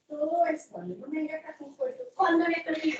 Todo esto, no me diga que cuando le perdí.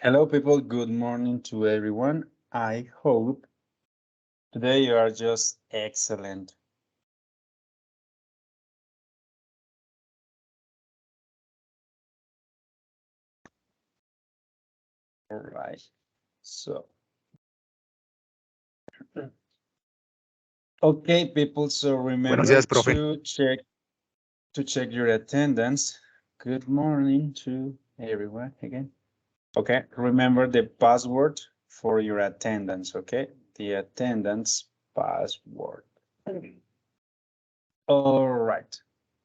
Hello, people. Good morning to everyone. I hope today you are just excellent. All right. So Okay, people, so Buenos remember días, profe. to check your attendance. Good morning to everyone again. Okay, remember the password for your attendance, okay? The attendance password. All right,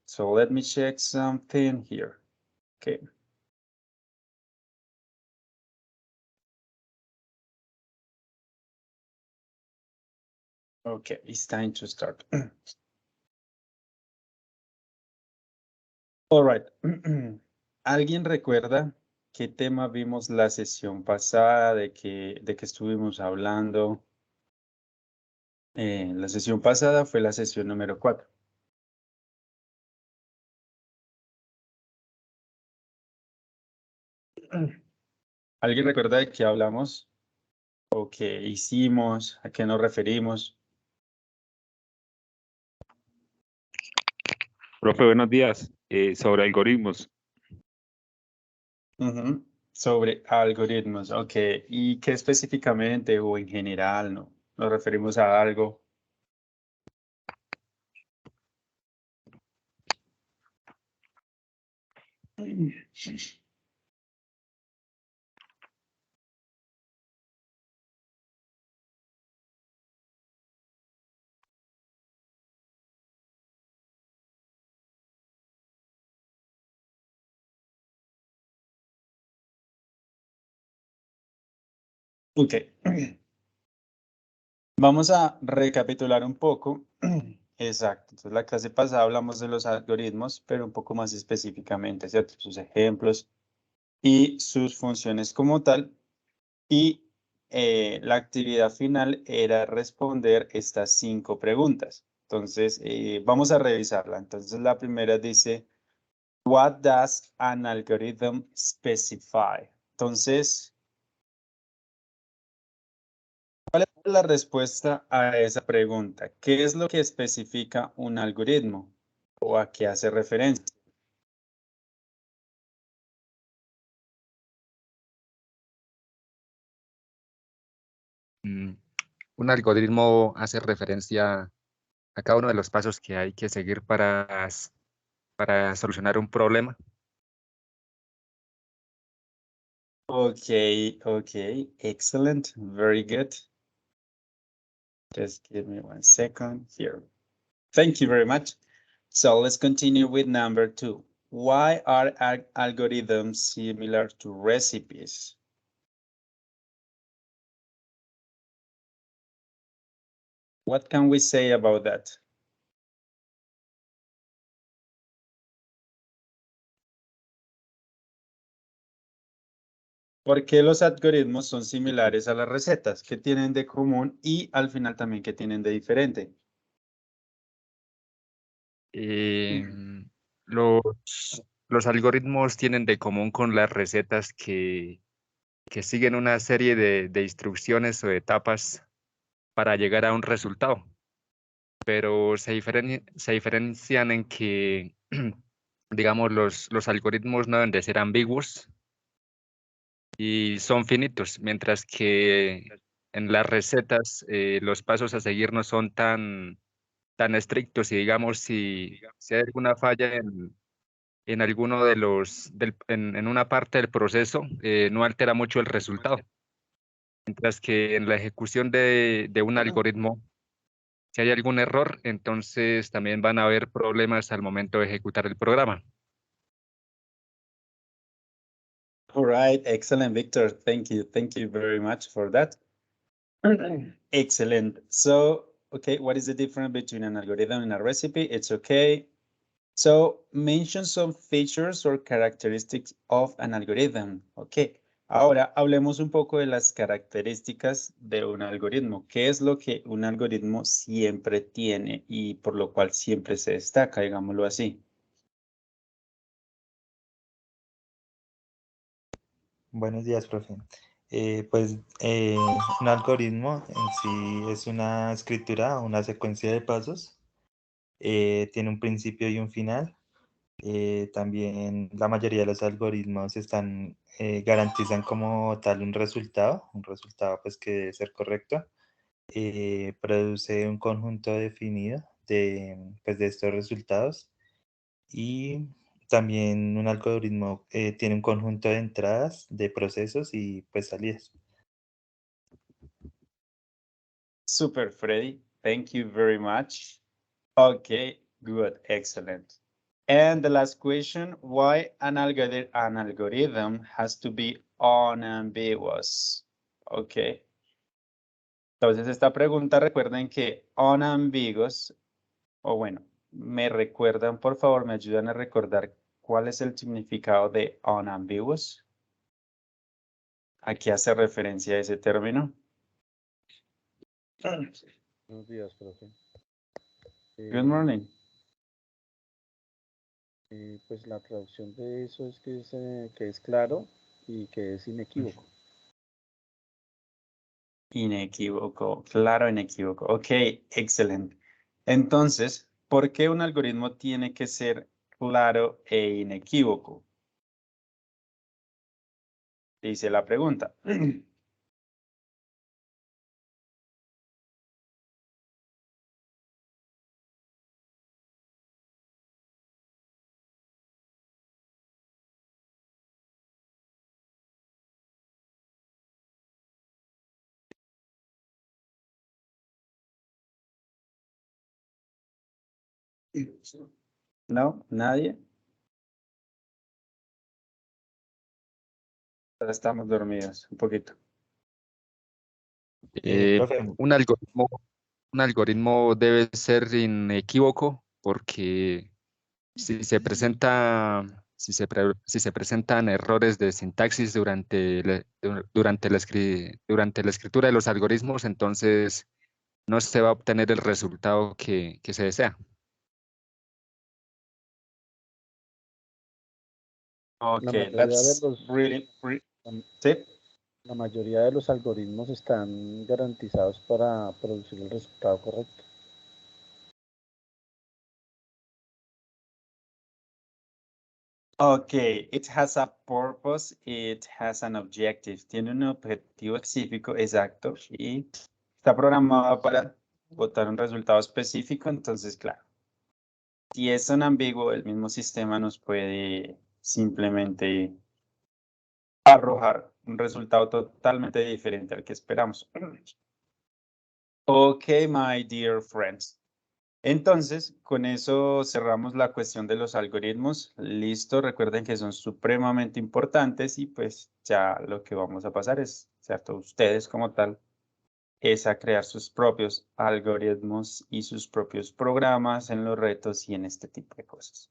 so let me check something here, okay? Okay, it's time to start. All right. ¿Alguien recuerda qué tema vimos la sesión pasada, de que estuvimos hablando? La sesión pasada fue la sesión número 4. ¿Alguien recuerda de qué hablamos? ¿O qué hicimos? ¿A qué nos referimos? Profe, buenos días. Sobre algoritmos. Sobre algoritmos, ok. ¿Y qué específicamente o en general, no? ¿Nos referimos a algo? Ok. Vamos a recapitular un poco. Exacto. Entonces, la clase pasada hablamos de los algoritmos, pero un poco más específicamente, ¿cierto? Sus ejemplos y sus funciones como tal. Y la actividad final era responder estas 5 preguntas. Entonces, vamos a revisarla. Entonces, la primera dice, what does an algorithm specify? Entonces, ¿cuál es la respuesta a esa pregunta? ¿Qué es lo que especifica un algoritmo o a qué hace referencia? Un algoritmo hace referencia a cada uno de los pasos que hay que seguir para solucionar un problema. Okay, excellent, very good. Just give me 1 second here. Thank you very much. So let's continue with number 2. Why are algorithms similar to recipes? What can we say about that? ¿Por qué los algoritmos son similares a las recetas? ¿Qué tienen de común y al final también qué tienen de diferente? Los algoritmos tienen de común con las recetas que siguen una serie de instrucciones o etapas para llegar a un resultado, pero se diferencian en que, digamos, los algoritmos no deben de ser ambiguos y son finitos, mientras que en las recetas los pasos a seguir no son tan estrictos y, digamos, si hay alguna falla en alguno de en una parte del proceso, no altera mucho el resultado. Mientras que en la ejecución de un algoritmo, si hay algún error, entonces también van a haber problemas al momento de ejecutar el programa. All right, excellent, Victor. Thank you. Thank you very much for that. Excellent. So, okay, what is the difference between an algorithm and a recipe? It's okay. So, mention some features or characteristics of an algorithm. Okay. Ahora hablemos un poco de las características de un algoritmo. ¿Qué es lo que un algoritmo siempre tiene y por lo cual siempre se destaca, digámoslo así? Buenos días, profe. Un algoritmo en sí es una escritura, una secuencia de pasos. Tiene un principio y un final. También la mayoría de los algoritmos garantizan como tal un resultado pues que debe ser correcto. produce un conjunto definido pues, de estos resultados, y también un algoritmo tiene un conjunto de entradas, de procesos y pues salidas. Super, Freddy. Thank you very much. Okay, good, excellent. And the last question, why an algorithm has to be unambiguous? Okay. Entonces esta pregunta, recuerden que unambiguous, o bueno, me recuerdan, por favor, me ayudan a recordar cuál es el significado de unambiguous. ¿A qué hace referencia ese término? Buenos días, profe. Good morning. Pues la traducción de eso es que es claro y que es inequívoco. Inequívoco, claro, inequívoco. Ok, excelente. Entonces, ¿por qué un algoritmo tiene que ser claro e inequívoco? Dice la pregunta. ¿No? ¿Nadie? Estamos dormidos un poquito. Profe, Un algoritmo debe ser inequívoco porque si se presentan errores de sintaxis durante la escritura de los algoritmos, entonces no se va a obtener el resultado que se desea. Okay, mayoría de that's los- really, sí. La mayoría de los algoritmos están garantizados para producir el resultado correcto. Okay, it has a purpose, it has an objective. Tiene un objetivo específico, exacto, y está programado para botar un resultado específico, entonces, claro. Si es un ambiguo, el mismo sistema nos puede simplemente arrojar un resultado totalmente diferente al que esperamos. Ok, my dear friends. Entonces, con eso cerramos la cuestión de los algoritmos. Listo, recuerden que son supremamente importantes y pues ya lo que vamos a pasar es, ¿cierto? Ustedes como tal, es a crear sus propios algoritmos y sus propios programas en los retos y en este tipo de cosas.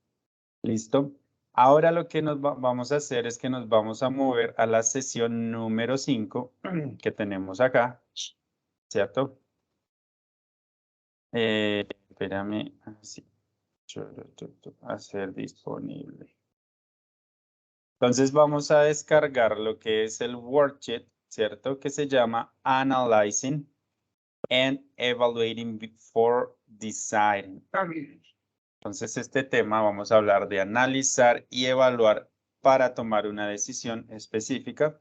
¿Listo? Ahora lo que vamos a hacer es que nos vamos a mover a la sesión número 5 que tenemos acá, ¿cierto? Espérame, así, hacer disponible. Entonces vamos a descargar lo que es el worksheet, ¿cierto? Que se llama Analyzing and Evaluating Before Deciding. Entonces, este tema vamos a hablar de analizar y evaluar para tomar una decisión específica.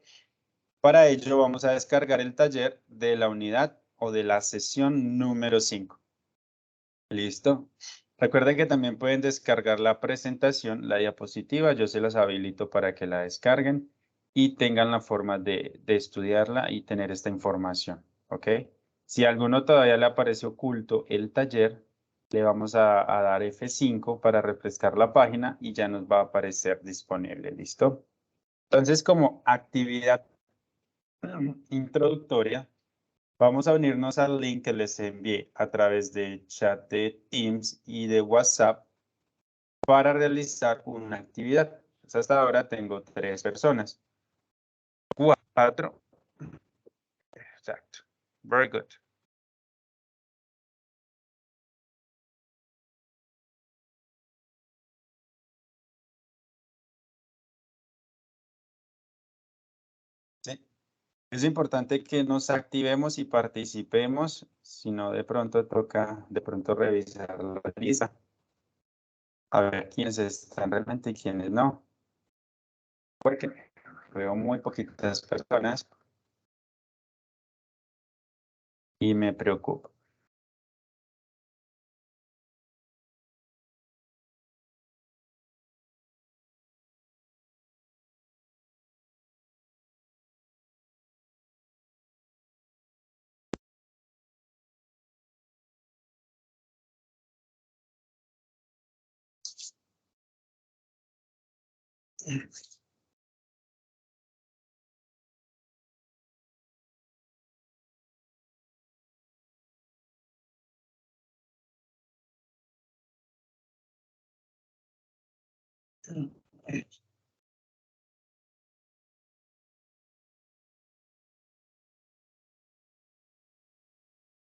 Para ello, vamos a descargar el taller de la unidad o de la sesión número 5. ¿Listo? Recuerden que también pueden descargar la presentación, la diapositiva. Yo se las habilito para que la descarguen y tengan la forma de estudiarla y tener esta información. ¿Ok? Si a alguno todavía le aparece oculto el taller, le vamos a dar F5 para refrescar la página y ya nos va a aparecer disponible. ¿Listo? Entonces, como actividad introductoria, vamos a unirnos al link que les envié a través de chat de Teams y de WhatsApp para realizar una actividad. Pues hasta ahora tengo 3 personas. 4. Exacto. Very good. Sí. Es importante que nos activemos y participemos, si no de pronto toca revisar la lista, a ver quiénes están realmente y quiénes no, porque veo muy poquitas personas. y me preocupa.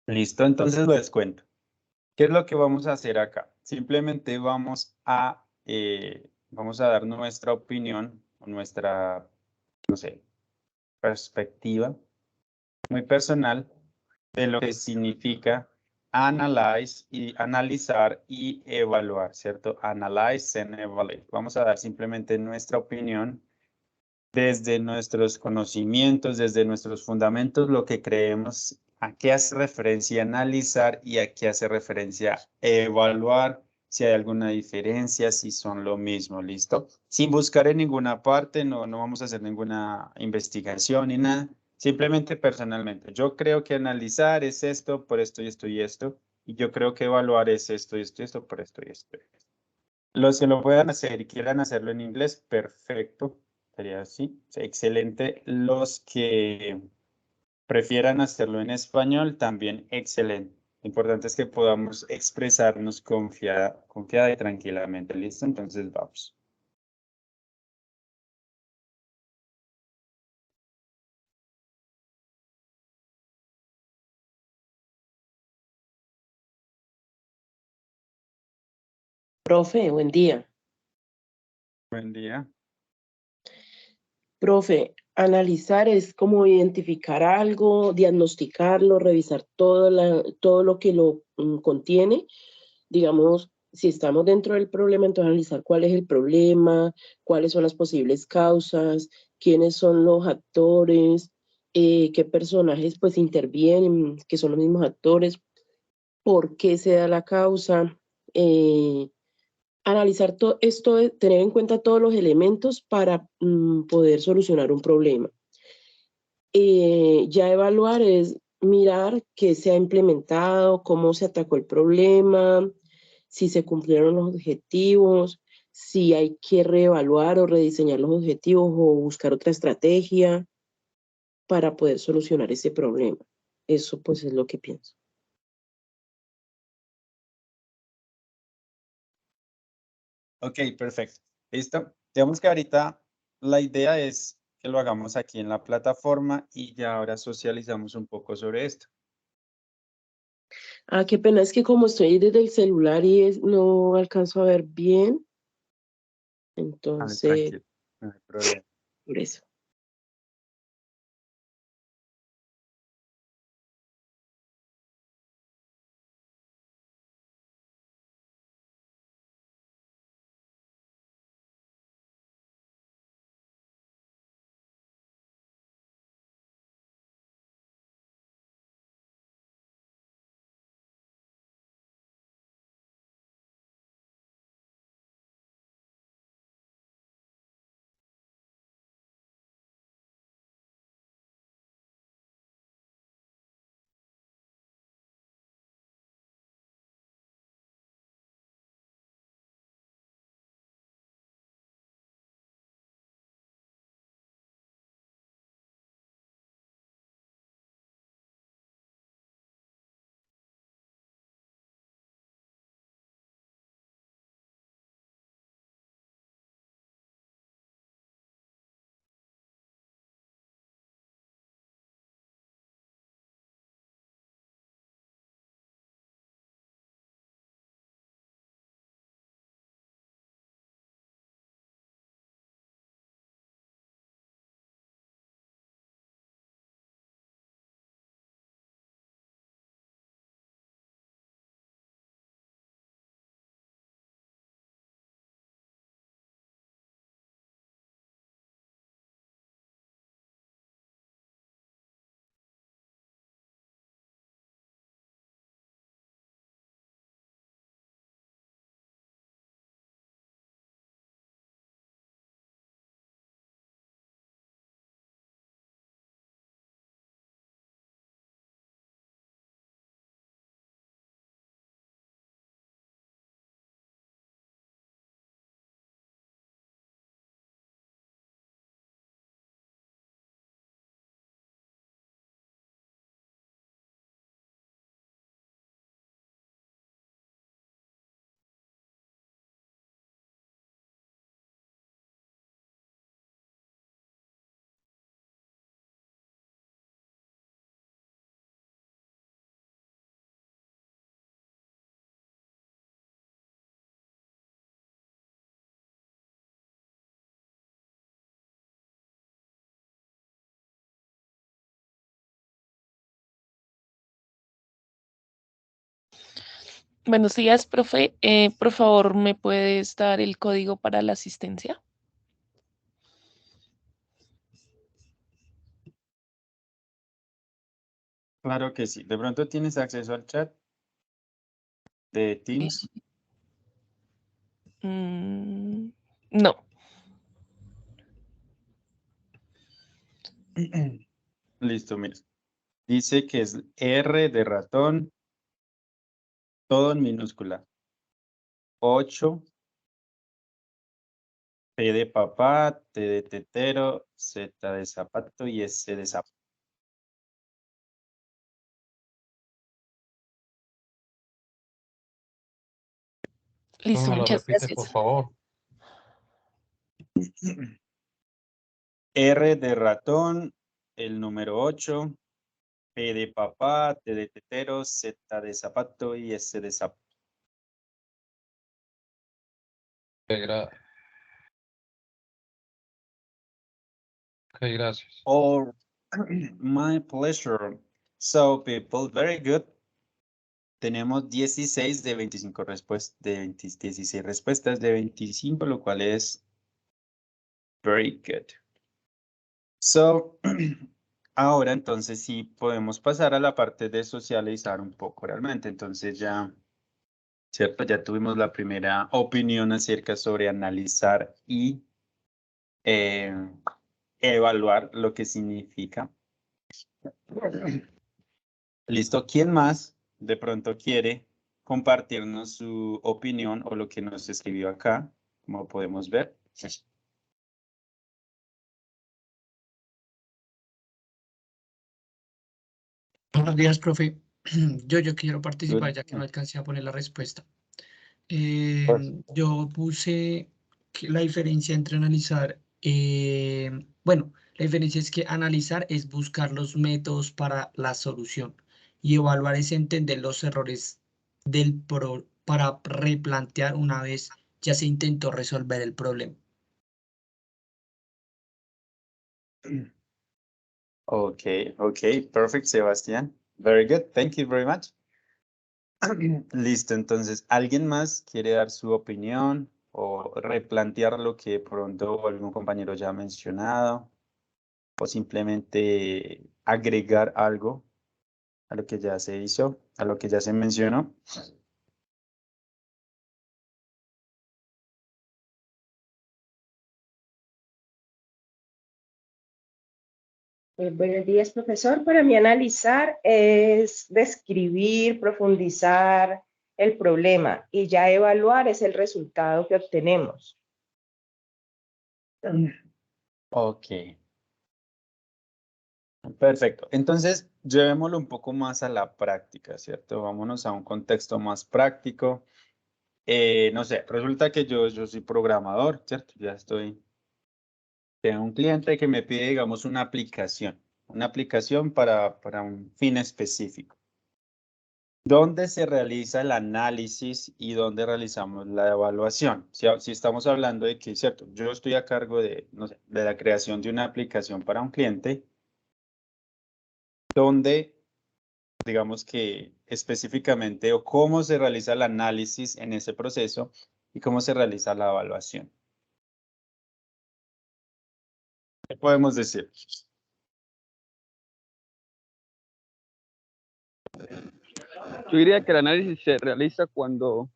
Listo, entonces les cuento. ¿Qué es lo que vamos a hacer acá? Simplemente vamos a dar nuestra opinión o nuestra, no sé, perspectiva muy personal de lo que significa analizar y evaluar, ¿cierto? Analyze and evaluate. Vamos a dar simplemente nuestra opinión desde nuestros conocimientos, desde nuestros fundamentos, lo que creemos, a qué hace referencia analizar y a qué hace referencia evaluar, si hay alguna diferencia, si son lo mismo, ¿listo? Sin buscar en ninguna parte, no vamos a hacer ninguna investigación ni nada, simplemente personalmente. Yo creo que analizar es esto, por esto y esto y esto, y yo creo que evaluar es esto y esto y esto, por esto y esto. Los que lo puedan hacer y quieran hacerlo en inglés, perfecto. Sería así. Excelente. Los que prefieran hacerlo en español, también excelente. Lo importante es que podamos expresarnos confiada y tranquilamente. ¿Listo? Entonces vamos. Profe, buen día. Buen día. Profe, analizar es como identificar algo, diagnosticarlo, revisar todo lo que lo contiene. Digamos, si estamos dentro del problema, entonces analizar cuál es el problema, cuáles son las posibles causas, quiénes son los actores, qué personajes pues intervienen, que son los mismos actores, por qué se da la causa. Analizar todo esto, tener en cuenta todos los elementos para poder solucionar un problema. Ya evaluar es mirar qué se ha implementado, cómo se atacó el problema, si se cumplieron los objetivos, si hay que reevaluar o rediseñar los objetivos o buscar otra estrategia para poder solucionar ese problema. Eso pues es lo que pienso. Ok, perfecto. ¿Listo? Digamos que ahorita la idea es que lo hagamos aquí en la plataforma y ya ahora socializamos un poco sobre esto. Ah, qué pena, es que como estoy desde el celular y no alcanzo a ver bien, entonces, Tranquilo, no hay problema. por eso. Buenos días, profe. Por favor, ¿me puedes dar el código para la asistencia? Claro que sí. ¿De pronto tienes acceso al chat de Teams? No. Listo, mira. Dice que es R de ratón, todo en minúscula. 8, P de papá, T de tetero, Z de zapato y S de sapo. Listo, ¿Me lo muchas repite, por gracias. favor? R de ratón, el número 8, P de papá, T de tetero, Z de zapato y S de sapo. Ok, gracias. Oh, my pleasure. So, people, very good. Tenemos 16 de 25 respuestas, 16 respuestas de 25, lo cual es very good. So, ahora entonces sí podemos pasar a la parte de socializar un poco realmente. Entonces ya, ¿cierto? Ya tuvimos la primera opinión acerca sobre analizar y evaluar lo que significa. Listo. ¿Quién más de pronto quiere compartirnos su opinión o lo que nos escribió acá? Como podemos ver. Buenos días, profe. Yo quiero participar Good. ya que no alcancé a poner la respuesta. Perfect. Yo puse que la diferencia entre analizar, bueno, la diferencia es que analizar es buscar los métodos para la solución y evaluar es entender los errores para replantear una vez ya se intentó resolver el problema. Okay, perfect, Sebastián. Very good, thank you very much. Listo, entonces, ¿alguien más quiere dar su opinión o replantear lo que pronto algún compañero ya ha mencionado o simplemente agregar algo a lo que ya se hizo, a lo que ya se mencionó? Buenos días, profesor. Para mí analizar es describir, profundizar el problema y ya evaluar es el resultado que obtenemos. Ok. Perfecto. Entonces, llevémoslo un poco más a la práctica, ¿cierto? Vámonos a un contexto más práctico. No sé, resulta que yo soy programador, ¿cierto? Tengo un cliente que me pide, digamos, una aplicación para un fin específico. ¿Dónde se realiza el análisis y dónde realizamos la evaluación? Si estamos hablando de que, ¿cierto? Yo estoy a cargo de, no sé, de la creación de una aplicación para un cliente, ¿dónde, digamos que específicamente, o cómo se realiza el análisis en ese proceso y cómo se realiza la evaluación? ¿Qué podemos decir? Yo diría que el análisis se realiza cuando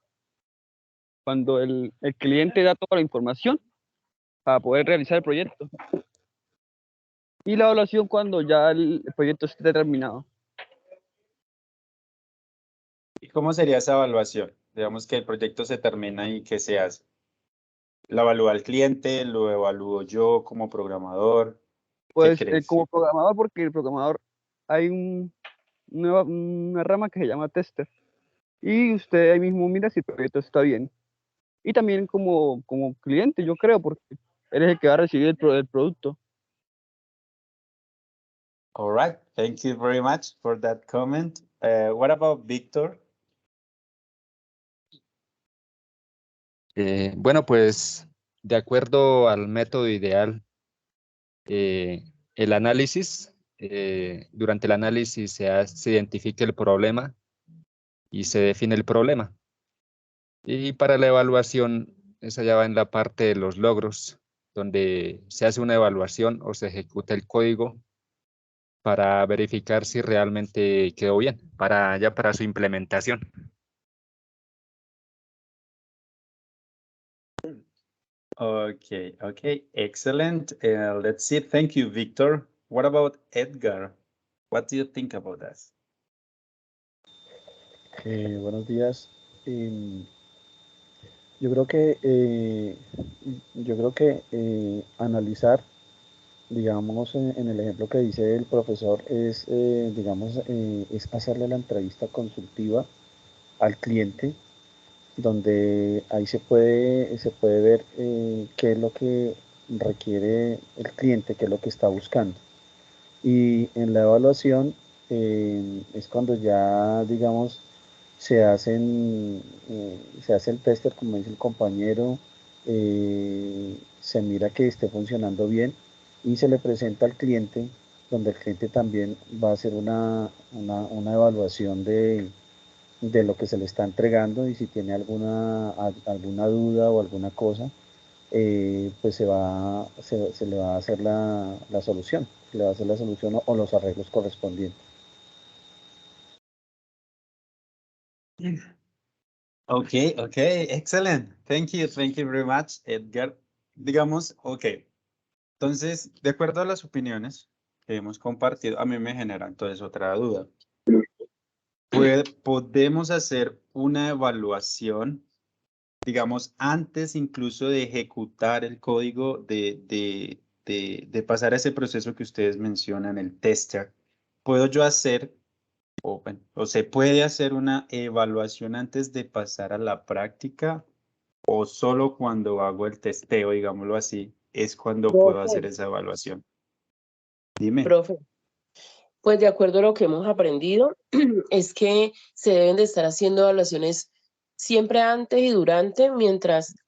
el cliente da toda la información para poder realizar el proyecto. Y la evaluación cuando ya el proyecto esté terminado. ¿Y cómo sería esa evaluación? Digamos que el proyecto se termina y ¿qué se hace? ¿Lo evalúa el cliente? ¿Lo evalúo yo como programador? ¿Qué Pues crees? como programador, porque el programador hay una rama que se llama tester. Y usted ahí mismo mira si el proyecto está bien. Y también como cliente, yo creo, porque él es el que va a recibir el producto. All right, thank you very much for that comment. What about Victor? Bueno, pues de acuerdo al método ideal, el análisis, durante el análisis se identifica el problema y se define el problema. Y para la evaluación, esa ya va en la parte de los logros, donde se hace una evaluación o se ejecuta el código para verificar si realmente quedó bien, para su implementación. Okay, excellent. Let's see. Thank you, Victor. What about Edgar? What do you think about that? Buenos días. Yo creo que analizar, digamos, en el ejemplo que dice el profesor, es, digamos, es hacerle la entrevista consultiva al cliente, donde ahí se puede ver qué es lo que requiere el cliente, qué es lo que está buscando. Y en la evaluación es cuando ya, digamos, se hace el tester, como dice el compañero, se mira que esté funcionando bien y se le presenta al cliente, donde el cliente también va a hacer una evaluación de lo que se le está entregando, y si tiene alguna duda o alguna cosa, pues se le va a hacer la solución, o los arreglos correspondientes. Okay, excellent. Thank you very much, Edgar. Digamos, entonces, de acuerdo a las opiniones que hemos compartido, a mí me genera entonces otra duda. ¿Podemos hacer una evaluación, digamos, antes incluso de ejecutar el código, de pasar a ese proceso que ustedes mencionan, el tester? ¿Puedo yo hacer, o se puede hacer una evaluación antes de pasar a la práctica, o solo cuando hago el testeo, digámoslo así, es cuando puedo hacer esa evaluación? Dime. Profe, pues de acuerdo a lo que hemos aprendido, es que se deben de estar haciendo evaluaciones siempre antes y durante,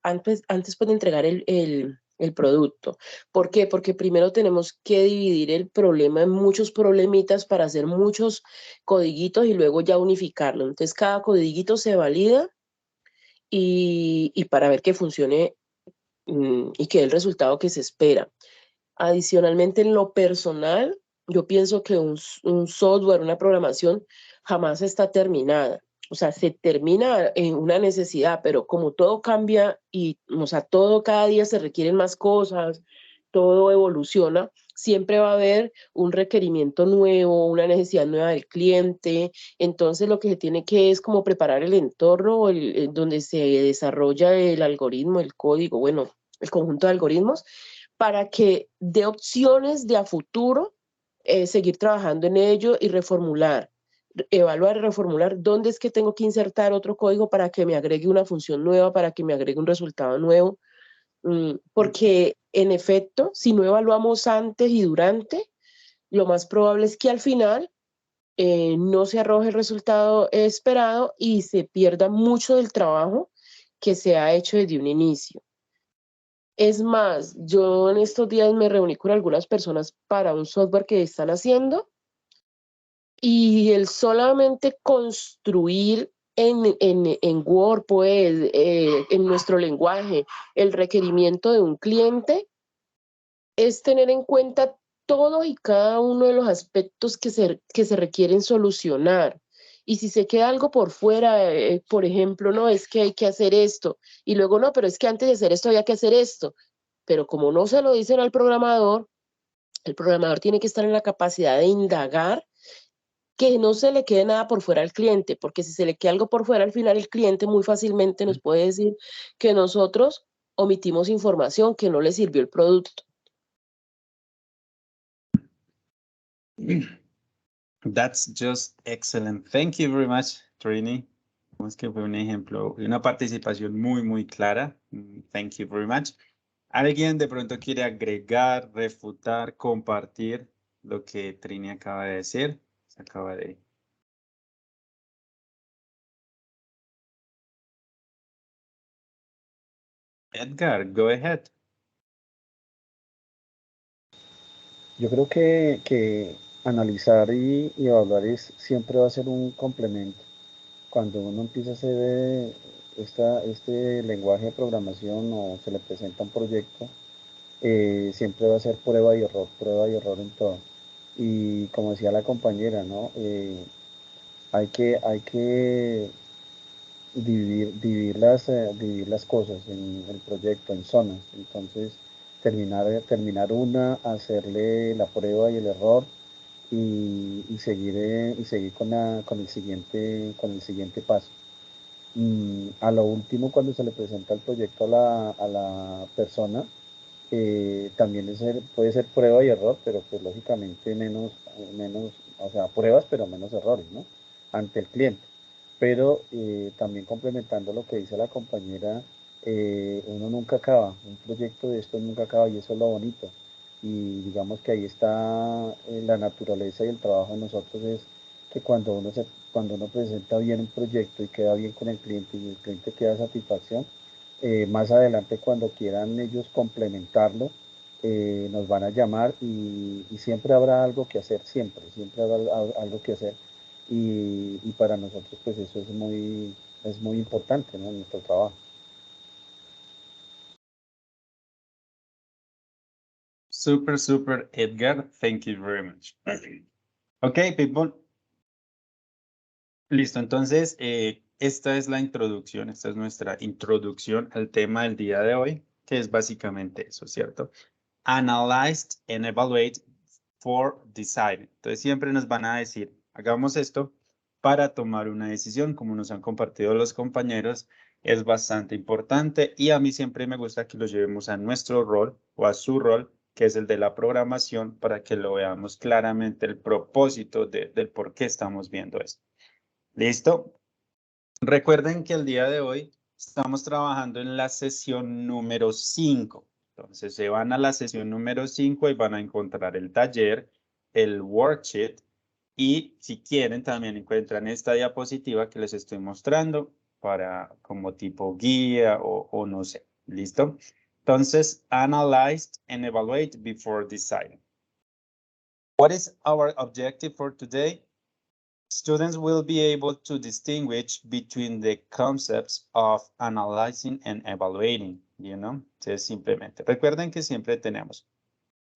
antes pues, de entregar el producto. ¿Por qué? Porque primero tenemos que dividir el problema en muchos problemitas para hacer muchos codiguitos y luego ya unificarlo. Entonces cada codiguito se valida y para ver que funcione y que dé el resultado que se espera. Adicionalmente, en lo personal, yo pienso que un software, una programación, jamás está terminada. O sea, se termina en una necesidad, pero como todo cambia y, o sea, todo cada día se requieren más cosas, todo evoluciona, siempre va a haber un requerimiento nuevo, una necesidad nueva del cliente. Entonces, lo que se tiene que es como preparar el entorno donde se desarrolla el algoritmo, el código, bueno, el conjunto de algoritmos, para que dé opciones de a futuro seguir trabajando en ello y reformular, evaluar y reformular dónde es que tengo que insertar otro código para que me agregue una función nueva, para que me agregue un resultado nuevo, porque en efecto, si no evaluamos antes y durante, lo más probable es que al final no se arroje el resultado esperado y se pierda mucho del trabajo que se ha hecho desde un inicio. Es más, yo en estos días me reuní con algunas personas para un software que están haciendo, y el solamente construir en Word, pues, en nuestro lenguaje, el requerimiento de un cliente, es tener en cuenta todo y cada uno de los aspectos que se requieren solucionar. Y si se queda algo por fuera, por ejemplo, no, es que hay que hacer esto, y luego no, pero es que antes de hacer esto había que hacer esto. Pero como no se lo dicen al programador, el programador tiene que estar en la capacidad de indagar, que no se le quede nada por fuera al cliente, porque si se le queda algo por fuera, al final el cliente muy fácilmente nos puede decir que nosotros omitimos información, que no le sirvió el producto. That's just excellent. Thank you very much, Trini. Es que fue un ejemplo y una participación muy clara. Thank you very much. ¿Alguien de pronto quiere agregar, refutar, compartir lo que Trini acaba de decir? Se acaba de... Edgar, go ahead. Yo creo que analizar y evaluar siempre va a ser un complemento cuando uno empieza a hacer este lenguaje de programación o se le presenta un proyecto, siempre va a ser prueba y error en todo. Y como decía la compañera, ¿no? Hay que dividir las cosas en el proyecto, en zonas. Entonces, terminar una, hacerle la prueba y el error y seguir con el siguiente paso. A lo último, cuando se le presenta el proyecto a la persona, también puede ser prueba y error, pero pues lógicamente menos, o sea, pruebas, pero menos errores, ¿no? Ante el cliente. Pero también complementando lo que dice la compañera, uno nunca acaba, un proyecto de esto nunca acaba y eso es lo bonito. Y digamos que ahí está la naturaleza y el trabajo de nosotros es que cuando uno presenta bien un proyecto y queda bien con el cliente y el cliente queda satisfacción, más adelante cuando quieran ellos complementarlo, nos van a llamar y siempre habrá algo que hacer, siempre habrá algo que hacer y para nosotros pues eso es muy importante, ¿no? En nuestro trabajo. Super, Edgar. Thank you very much. Okay, people. Listo, entonces esta es la introducción, esta es nuestra introducción al tema del día de hoy, que es básicamente eso, ¿cierto? Analyze and evaluate for deciding. Entonces siempre nos van a decir, hagamos esto para tomar una decisión, como nos han compartido los compañeros, es bastante importante y a mí siempre me gusta que lo llevemos a nuestro rol o a su rol, que es el de la programación, para que lo veamos claramente el propósito del por qué estamos viendo esto. ¿Listo? Recuerden que el día de hoy estamos trabajando en la sesión número 5. Entonces se van a la sesión número 5 y van a encontrar el taller, el worksheet y si quieren también encuentran esta diapositiva que les estoy mostrando como tipo guía o no sé. ¿Listo? Entonces, analyze and evaluate before deciding. What is our objective for today? Students will be able to distinguish between the concepts of analyzing and evaluating, you know? Entonces, simplemente, recuerden que siempre tenemos,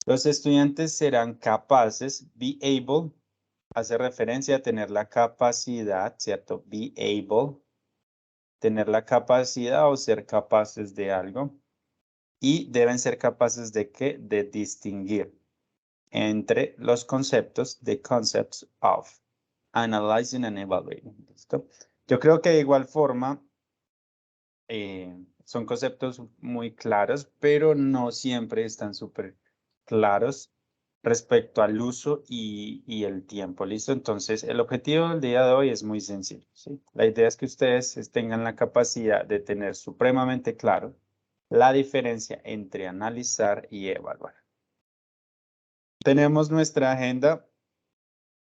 los estudiantes serán capaces, be able, hace referencia a tener la capacidad, ¿cierto? Be able, tener la capacidad o ser capaces de algo. Y deben ser capaces de ¿qué? De distinguir entre los conceptos, the concepts of. Analyzing and evaluating. ¿Listo? Yo creo que de igual forma son conceptos muy claros, pero no siempre están súper claros respecto al uso y el tiempo. ¿Listo? Entonces, el objetivo del día de hoy es muy sencillo. ¿Sí? La idea es que ustedes tengan la capacidad de tener supremamente claro la diferencia entre analizar y evaluar. Tenemos nuestra agenda.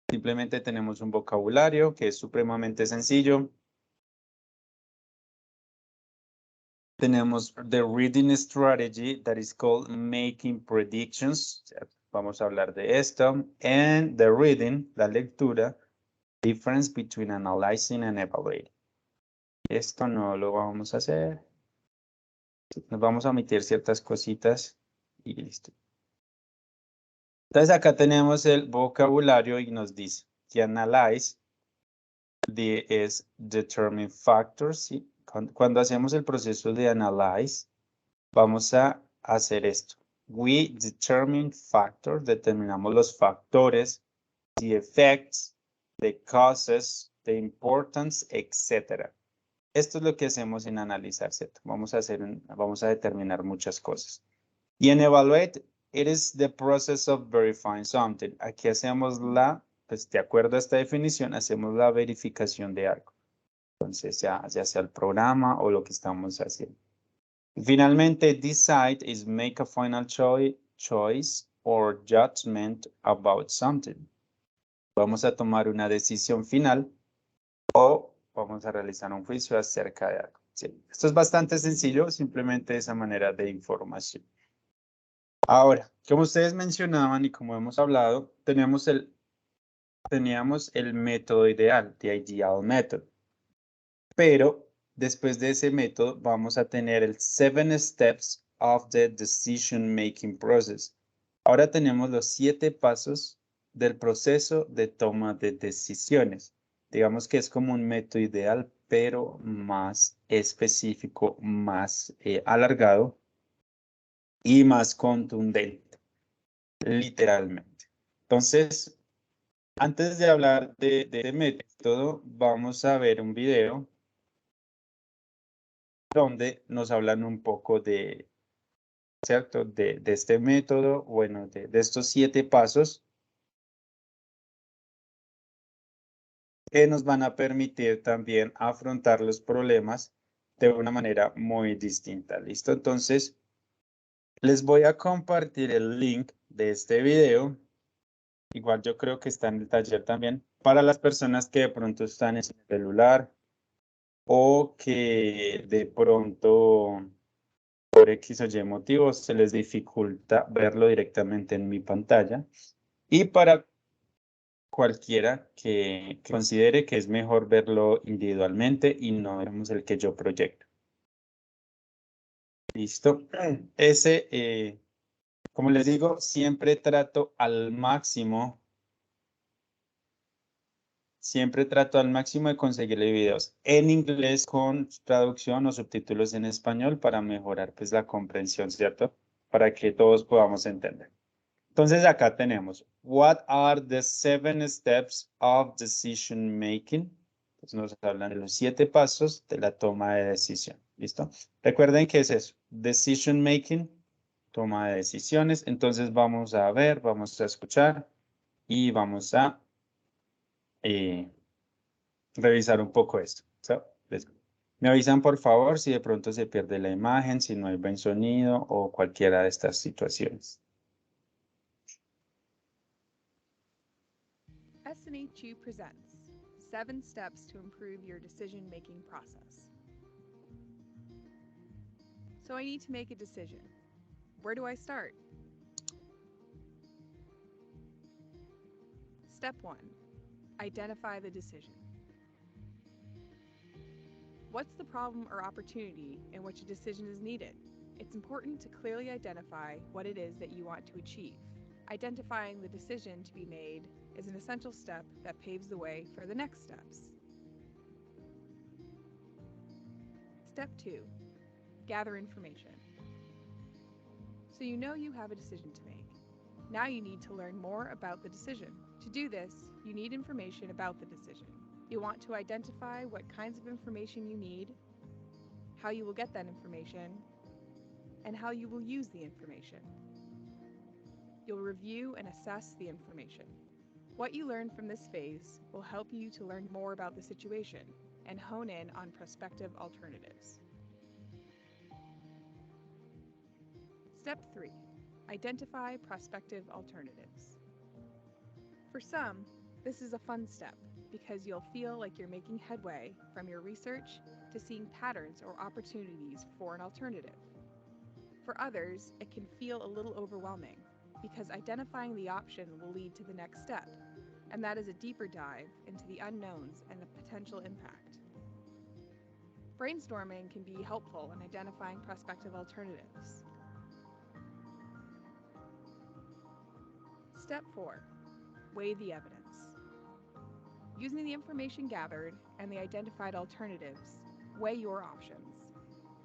Simplemente tenemos un vocabulario que es supremamente sencillo. Tenemos the reading strategy that is called making predictions. Vamos a hablar de esto. And the reading, la lectura, difference between analyzing and evaluating. Esto no lo vamos a hacer. Nos vamos a omitir ciertas cositas y listo. Entonces acá tenemos el vocabulario y nos dice que analyze es determine factors. ¿Sí? Cuando hacemos el proceso de analyze, vamos a hacer esto. We determine factors, determinamos los factores, the effects, the causes, the importance, etc. Esto es lo que hacemos en analizar, ¿cierto? Vamos a determinar muchas cosas. Y en evaluate, it is the process of verifying something. Aquí hacemos pues de acuerdo a esta definición, hacemos la verificación de algo. Entonces, ya sea el programa o lo que estamos haciendo. Finalmente, decide is make a final choice or judgment about something. Vamos a tomar una decisión final o vamos a realizar un juicio acerca de algo. Sí. Esto es bastante sencillo, simplemente esa manera de información. Ahora, como ustedes mencionaban y como hemos hablado, teníamos el método ideal, the ideal method. Pero después de ese método vamos a tener el 7 steps of the decision making process. Ahora tenemos los 7 pasos del proceso de toma de decisiones. Digamos que es como un método ideal, pero más específico, más alargado y más contundente, literalmente. Entonces, antes de hablar de este método, vamos a ver un video donde nos hablan un poco de, ¿cierto? De este método, bueno, de estos 7 pasos que nos van a permitir también afrontar los problemas de una manera muy distinta. ¿Listo? Entonces, les voy a compartir el link de este video. Igual yo creo que está en el taller también para las personas que de pronto están en su celular o que de pronto por X o Y motivos se les dificulta verlo directamente en mi pantalla. Y para cualquiera que considere que es mejor verlo individualmente y no vemos el que yo proyecto. Listo. Ese, como les digo, siempre trato al máximo de conseguirle videos en inglés con traducción o subtítulos en español para mejorar pues la comprensión, ¿cierto? Para que todos podamos entender. Entonces acá tenemos, what are the 7 steps of decision making? Pues nos hablan de los 7 pasos de la toma de decisión, ¿listo? Recuerden que es eso, decision making, toma de decisiones. Entonces vamos a ver, vamos a escuchar y vamos a revisar un poco esto. Me avisan por favor si de pronto se pierde la imagen, si no hay buen sonido o cualquiera de estas situaciones. SNHU presents 7 steps to improve your decision-making process. So I need to make a decision. Where do I start? Step 1. Identify the decision. What's the problem or opportunity in which a decision is needed? It's important to clearly identify what it is that you want to achieve. Identifying the decision to be made is an essential step that paves the way for the next steps. Step 2. Gather information. So you know you have a decision to make. Now you need to learn more about the decision. To do this, you need information about the decision. You want to identify what kinds of information you need, how you will get that information, and how you will use the information. You'll review and assess the information. What you learn from this phase will help you to learn more about the situation and hone in on prospective alternatives. Step 3. Identify prospective alternatives. For some, this is a fun step because you'll feel like you're making headway from your research to seeing patterns or opportunities for an alternative. For others, it can feel a little overwhelming because identifying the option will lead to the next step, and that is a deeper dive into the unknowns and the potential impact. Brainstorming can be helpful in identifying prospective alternatives. Step 4. Weigh the evidence. Using the information gathered and the identified alternatives, weigh your options.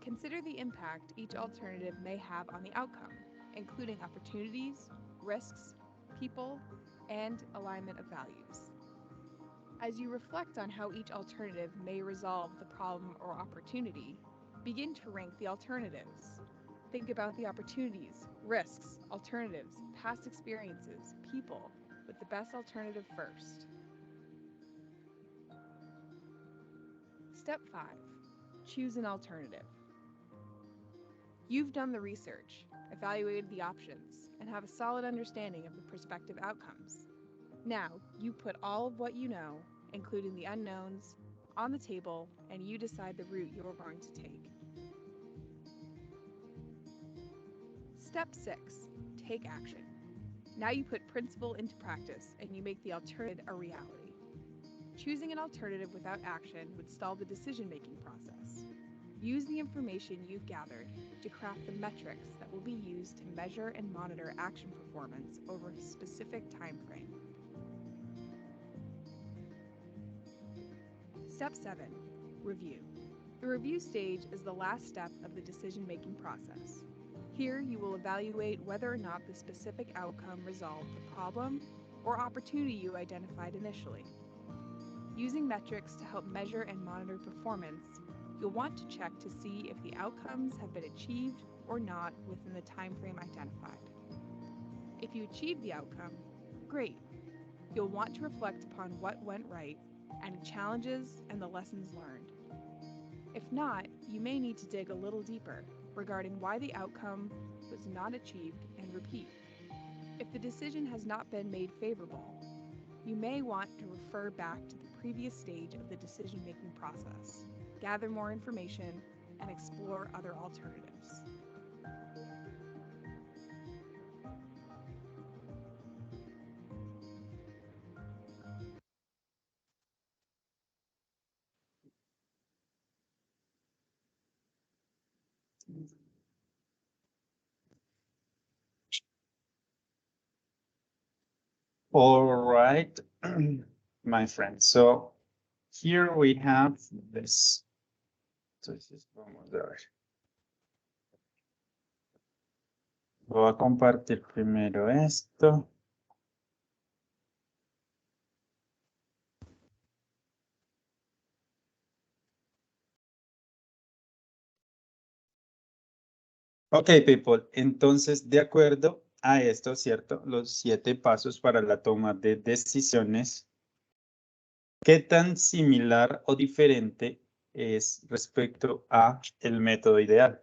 Consider the impact each alternative may have on the outcome, including opportunities, risks, people, and alignment of values. As you reflect on how each alternative may resolve the problem or opportunity, begin to rank the alternatives. Think about the opportunities, risks, alternatives, past experiences, people, with the best alternative first. Step 5. Choose an alternative. You've done the research, evaluated the options, and have a solid understanding of the prospective outcomes. Now, you put all of what you know, including the unknowns, on the table, and you decide the route you are going to take. Step 6. Take action. Now you put principle into practice and you make the alternative a reality. Choosing an alternative without action would stall the decision-making process. Use the information you've gathered to craft the metrics that will be used to measure and monitor action performance over a specific time frame. Step 7. Review. The review stage is the last step of the decision-making process. Here, you will evaluate whether or not the specific outcome resolved the problem or opportunity you identified initially. Using metrics to help measure and monitor performance, you'll want to check to see if the outcomes have been achieved or not within the time frame identified. If you achieve the outcome, great. You'll want to reflect upon what went right, any challenges, and the lessons learned. If not, you may need to dig a little deeper regarding why the outcome was not achieved and repeat. If the decision has not been made favorable, you may want to refer back to the previous stage of the decision-making process, gather more information, and explore other alternatives. All right, my friends. So here we have this. Entonces, vamos a ver. Voy a compartir primero esto. Ok, people. Entonces, de acuerdo a esto, ¿cierto? Los 7 pasos para la toma de decisiones. ¿Qué tan similar o diferente es respecto a el método ideal?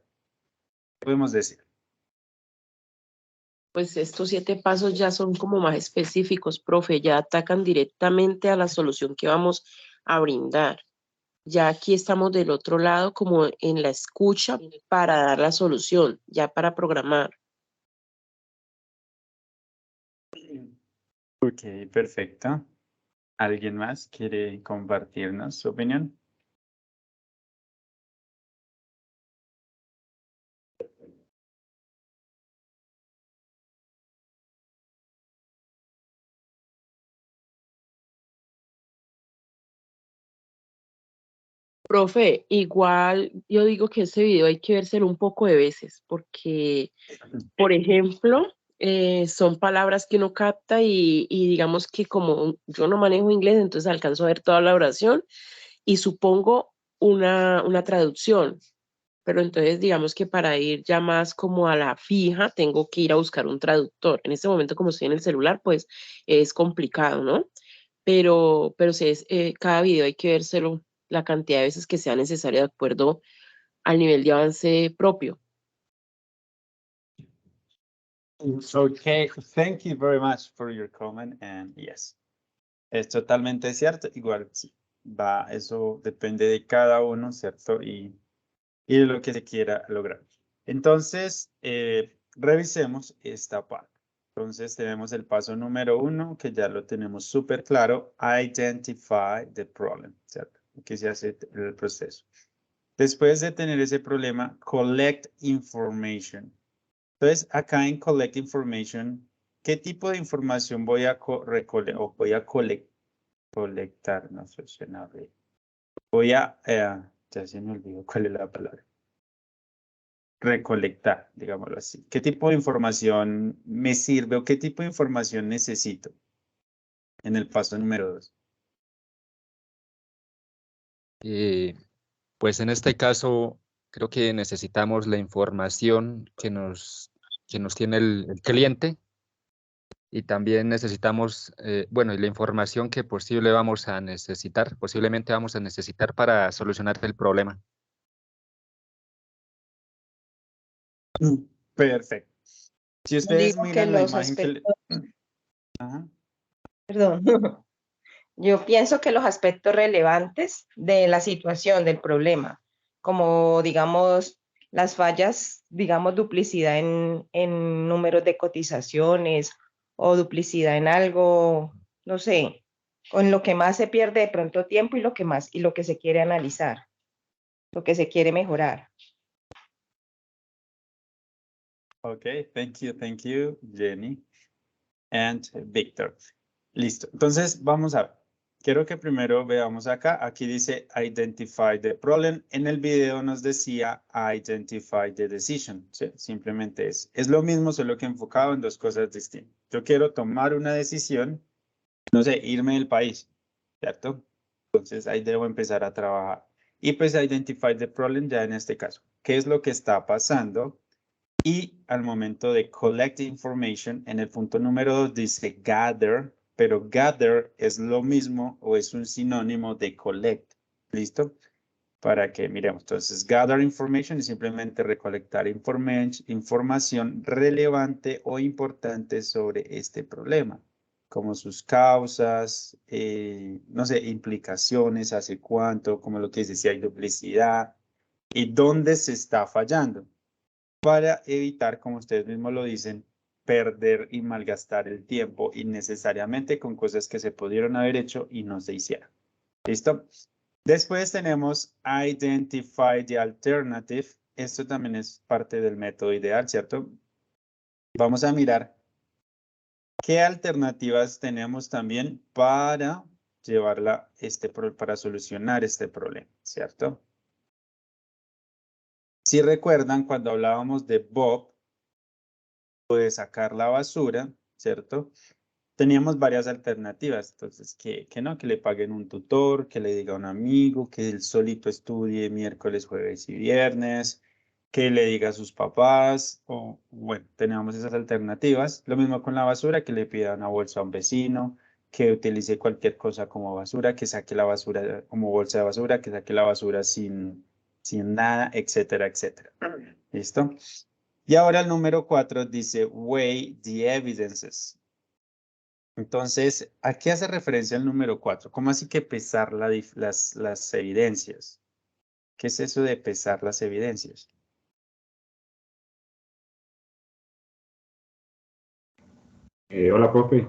¿Qué podemos decir? Pues estos 7 pasos ya son como más específicos, profe, ya atacan directamente a la solución que vamos a brindar. Ya aquí estamos del otro lado como en la escucha para dar la solución, ya para programar. Ok, perfecto. ¿Alguien más quiere compartirnos su opinión? Profe, igual yo digo que este video hay que vérselo un poco de veces, porque, por ejemplo, son palabras que uno capta y digamos que como yo no manejo inglés, entonces alcanzo a ver toda la oración y supongo una traducción. Pero entonces digamos que para ir ya más como a la fija, tengo que ir a buscar un traductor. En este momento, como estoy en el celular, pues es complicado, ¿no? Pero sí, cada video hay que vérselo la cantidad de veces que sea necesario de acuerdo al nivel de avance propio. Okay, thank you very much for your comment, and yes, es totalmente cierto. Igual sí, eso depende de cada uno, ¿cierto? Y de lo que se quiera lograr. Entonces, revisemos esta parte. Entonces, tenemos el paso número 1, que ya lo tenemos súper claro, identify the problem, ¿cierto? Que se hace el proceso. Después de tener ese problema, collect information. Entonces, acá en collect information, ¿qué tipo de información voy a colectar? No sé, suena bien. Ya se me olvidó cuál es la palabra. Recolectar, digámoslo así. ¿Qué tipo de información me sirve o qué tipo de información necesito en el paso número 2? Pues en este caso, creo que necesitamos la información que nos tiene el cliente y también necesitamos, bueno, y la información que posiblemente vamos a necesitar para solucionar el problema. Perfecto. Si ustedes Digo que miran la los imagen aspectos, Ajá. perdón, yo pienso que los aspectos relevantes de la situación, del problema, como digamos las fallas, digamos duplicidad en números de cotizaciones o duplicidad en algo, no sé, con lo que más se pierde de pronto tiempo y lo que se quiere analizar, lo que se quiere mejorar. Okay, thank you, Jenny and Victor. Listo. Entonces, vamos a ver. Quiero que primero veamos acá. Aquí dice identify the problem. En el video nos decía identify the decision. ¿Sí? Simplemente es lo mismo, solo que enfocado en dos cosas distintas. Yo quiero tomar una decisión, no sé, irme del país, ¿cierto? Entonces ahí debo empezar a trabajar. Y pues identify the problem ya en este caso. ¿Qué es lo que está pasando? Y al momento de collect information, en el punto número 2 dice gather, pero gather es lo mismo o es un sinónimo de collect. ¿Listo? Para que miremos. Entonces, gather information es simplemente recolectar información relevante o importante sobre este problema, como sus causas, no sé, implicaciones, hace cuánto, como lo que dice, si hay duplicidad y dónde se está fallando, para evitar, como ustedes mismos lo dicen, perder y malgastar el tiempo innecesariamente con cosas que se pudieron haber hecho y no se hicieron. ¿Listo? Después tenemos identify the alternative. Esto también es parte del método ideal, ¿cierto? Vamos a mirar qué alternativas tenemos también para llevarla, para solucionar este problema, ¿cierto? Si recuerdan, cuando hablábamos de Bob, de sacar la basura, ¿cierto? Teníamos varias alternativas, entonces que no, que le paguen un tutor, que le diga a un amigo, que él solito estudie miércoles, jueves y viernes, que le diga a sus papás, o bueno, teníamos esas alternativas. Lo mismo con la basura, que le pida una bolsa a un vecino, que utilice cualquier cosa como basura, que saque la basura como bolsa de basura, que saque la basura sin nada, etcétera, etcétera. ¿Listo? Y ahora el número 4 dice weigh the evidences. Entonces, ¿a qué hace referencia el número 4? ¿Cómo así que pesar las evidencias? ¿Qué es eso de pesar las evidencias? Hola, profe.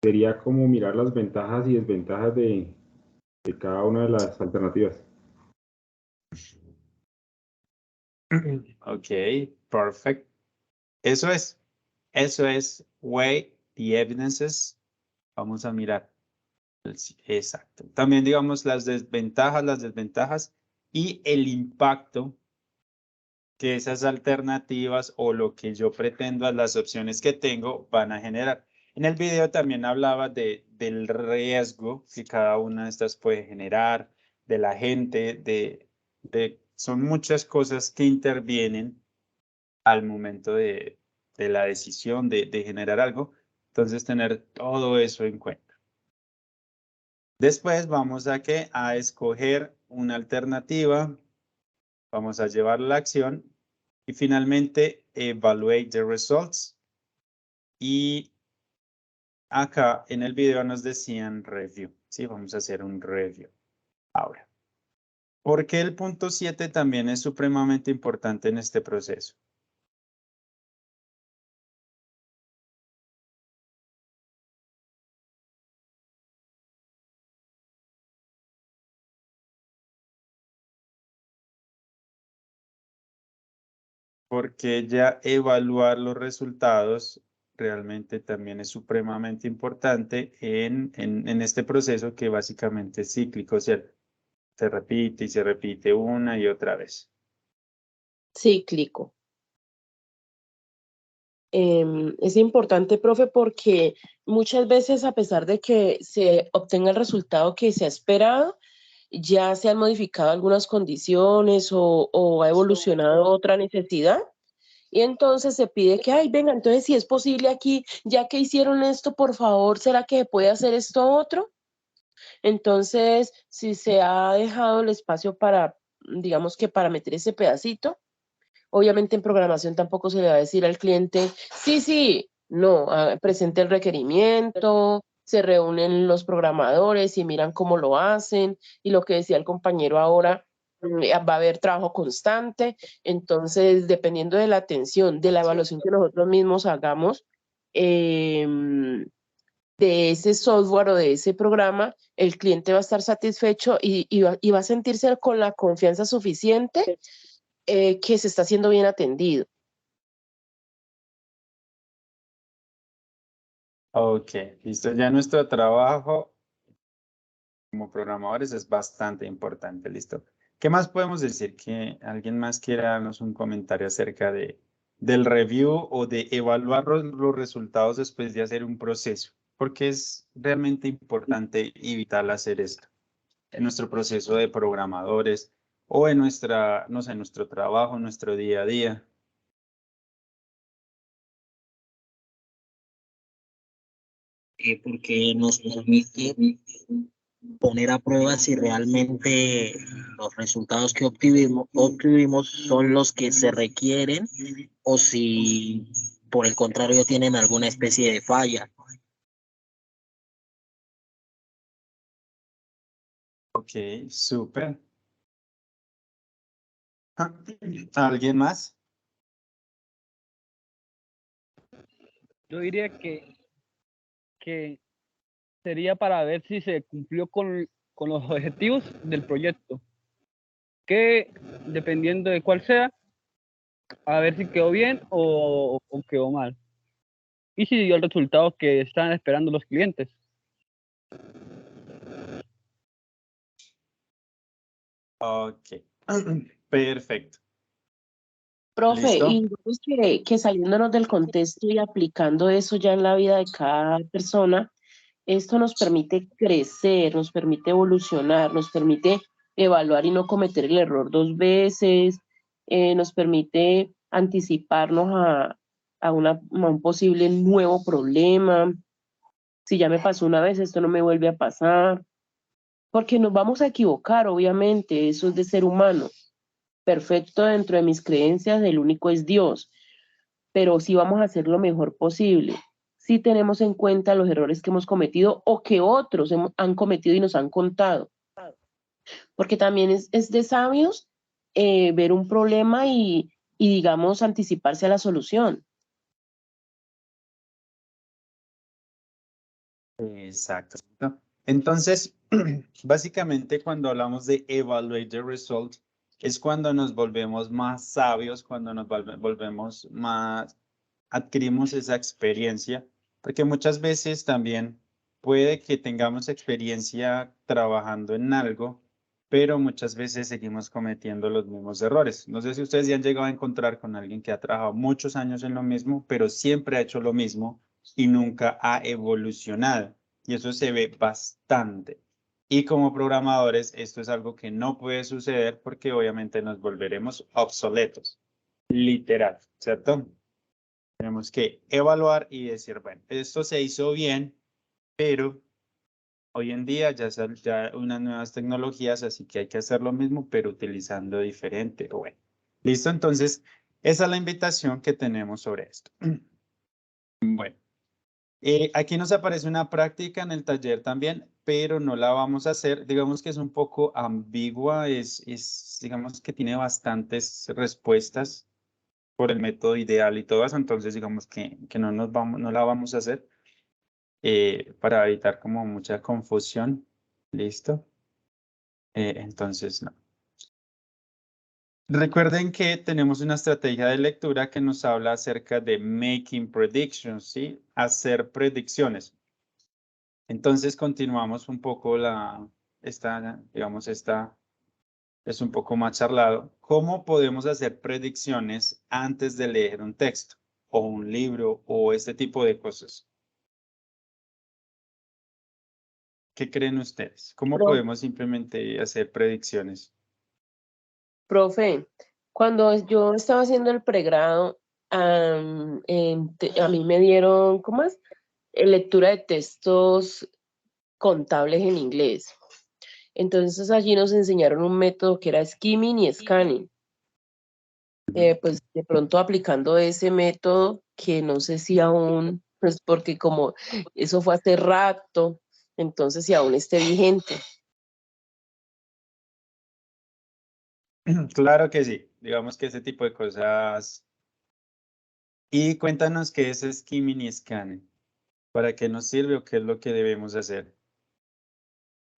Sería como mirar las ventajas y desventajas de cada una de las alternativas. Ok, perfect. Eso es weigh the evidences. Vamos a mirar. Exacto. También digamos las desventajas y el impacto que esas alternativas o lo que yo pretendo, las opciones que tengo van a generar. En el video también hablaba del riesgo que cada una de estas puede generar, de la gente, son muchas cosas que intervienen al momento de la decisión de generar algo. Entonces, tener todo eso en cuenta. Después vamos a escoger una alternativa, vamos a llevar la acción y finalmente evaluate the results. Y acá en el video nos decían review. Sí, vamos a hacer un review ahora. ¿Por qué el punto 7 también es supremamente importante en este proceso? Porque ya evaluar los resultados realmente también es supremamente importante en este proceso que básicamente es cíclico, ¿cierto? Se repite y se repite una y otra vez. Cíclico. Es importante, profe, porque muchas veces, a pesar de que se obtenga el resultado que se ha esperado, ya se han modificado algunas condiciones o ha evolucionado otra necesidad. Y entonces se pide que, ay, venga, entonces si es posible aquí, ya que hicieron esto, por favor, ¿será que puede hacer esto otro? Entonces, si se ha dejado el espacio para, digamos que para meter ese pedacito, obviamente en programación tampoco se le va a decir al cliente, sí, no, presente el requerimiento, se reúnen los programadores y miran cómo lo hacen, y lo que decía el compañero ahora, va a haber trabajo constante, entonces dependiendo de la atención, de la evaluación que nosotros mismos hagamos, de ese software o de ese programa, el cliente va a estar satisfecho y va a sentirse con la confianza suficiente que se está siendo bien atendido. Ok, listo. Ya nuestro trabajo como programadores es bastante importante, listo. ¿Qué más podemos decir? Que alguien más quiera darnos un comentario acerca del review o de evaluar los resultados después de hacer un proceso, porque es realmente importante y vital hacer esto en nuestro proceso de programadores o en nuestra, no sé, en nuestro trabajo, en nuestro día a día. Porque nos permite poner a prueba si realmente los resultados que obtuvimos son los que se requieren o si por el contrario tienen alguna especie de falla. Ok, súper. ¿Alguien más? Yo diría que sería para ver si se cumplió con los objetivos del proyecto. Que dependiendo de cuál sea, a ver si quedó bien o quedó mal. Y si dio el resultado que están esperando los clientes. Ok, perfecto. Profe, ¿Listo? y digamos que saliéndonos del contexto y aplicando eso ya en la vida de cada persona, esto nos permite crecer, nos permite evolucionar, nos permite evaluar y no cometer el error 2 veces, nos permite anticiparnos a un posible nuevo problema. Si ya me pasó una vez, esto no me vuelve a pasar, porque nos vamos a equivocar, obviamente, eso es de ser humano. Perfecto dentro de mis creencias, el único es Dios, pero sí vamos a hacer lo mejor posible. Sí tenemos en cuenta los errores que hemos cometido o que otros han cometido y nos han contado. Porque también es de sabios ver un problema y, digamos, anticiparse a la solución. Exacto. Entonces, básicamente cuando hablamos de evaluate the result, es cuando nos volvemos más sabios, cuando nos volvemos más, adquirimos esa experiencia, porque muchas veces también puede que tengamos experiencia trabajando en algo, pero muchas veces seguimos cometiendo los mismos errores. No sé si ustedes ya han llegado a encontrar con alguien que ha trabajado muchos años en lo mismo, pero siempre ha hecho lo mismo y nunca ha evolucionado. Y eso se ve bastante. Y como programadores, esto es algo que no puede suceder porque obviamente nos volveremos obsoletos. Literal, ¿cierto? Tenemos que evaluar y decir, bueno, esto se hizo bien, pero hoy en día ya son ya unas nuevas tecnologías, así que hay que hacer lo mismo, pero utilizando diferente. Bueno, listo, entonces, esa es la invitación que tenemos sobre esto. Bueno. Aquí nos aparece una práctica en el taller también, pero no la vamos a hacer. Digamos que es un poco ambigua, digamos que tiene bastantes respuestas por el método ideal y todo eso, entonces digamos que no la vamos a hacer para evitar como mucha confusión. ¿Listo? Entonces, no. Recuerden que tenemos una estrategia de lectura que nos habla acerca de making predictions, ¿sí? Hacer predicciones. Entonces continuamos un poco digamos, esta es un poco más charlado. ¿Cómo podemos hacer predicciones antes de leer un texto o un libro o este tipo de cosas? ¿Qué creen ustedes? ¿Cómo podemos simplemente hacer predicciones? Profe, cuando yo estaba haciendo el pregrado, a mí me dieron, ¿cómo es? Lectura de textos contables en inglés. Entonces allí nos enseñaron un método que era skimming y scanning. Pues de pronto aplicando ese método, que no sé si aún, pues porque como eso fue hace rato, entonces si aún esté vigente. Claro que sí, digamos que ese tipo de cosas. Y cuéntanos qué es skimming y scanning. ¿Para qué nos sirve o qué es lo que debemos hacer?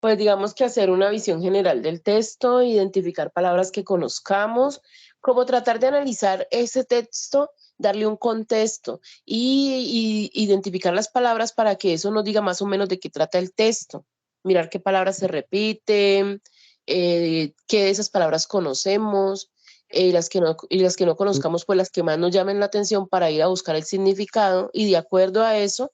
Pues digamos que hacer una visión general del texto, identificar palabras que conozcamos, como tratar de analizar ese texto, darle un contexto y identificar las palabras para que eso nos diga más o menos de qué trata el texto. Mirar qué palabras se repiten, qué de esas palabras conocemos, y las que no conozcamos, pues las que más nos llamen la atención para ir a buscar el significado y de acuerdo a eso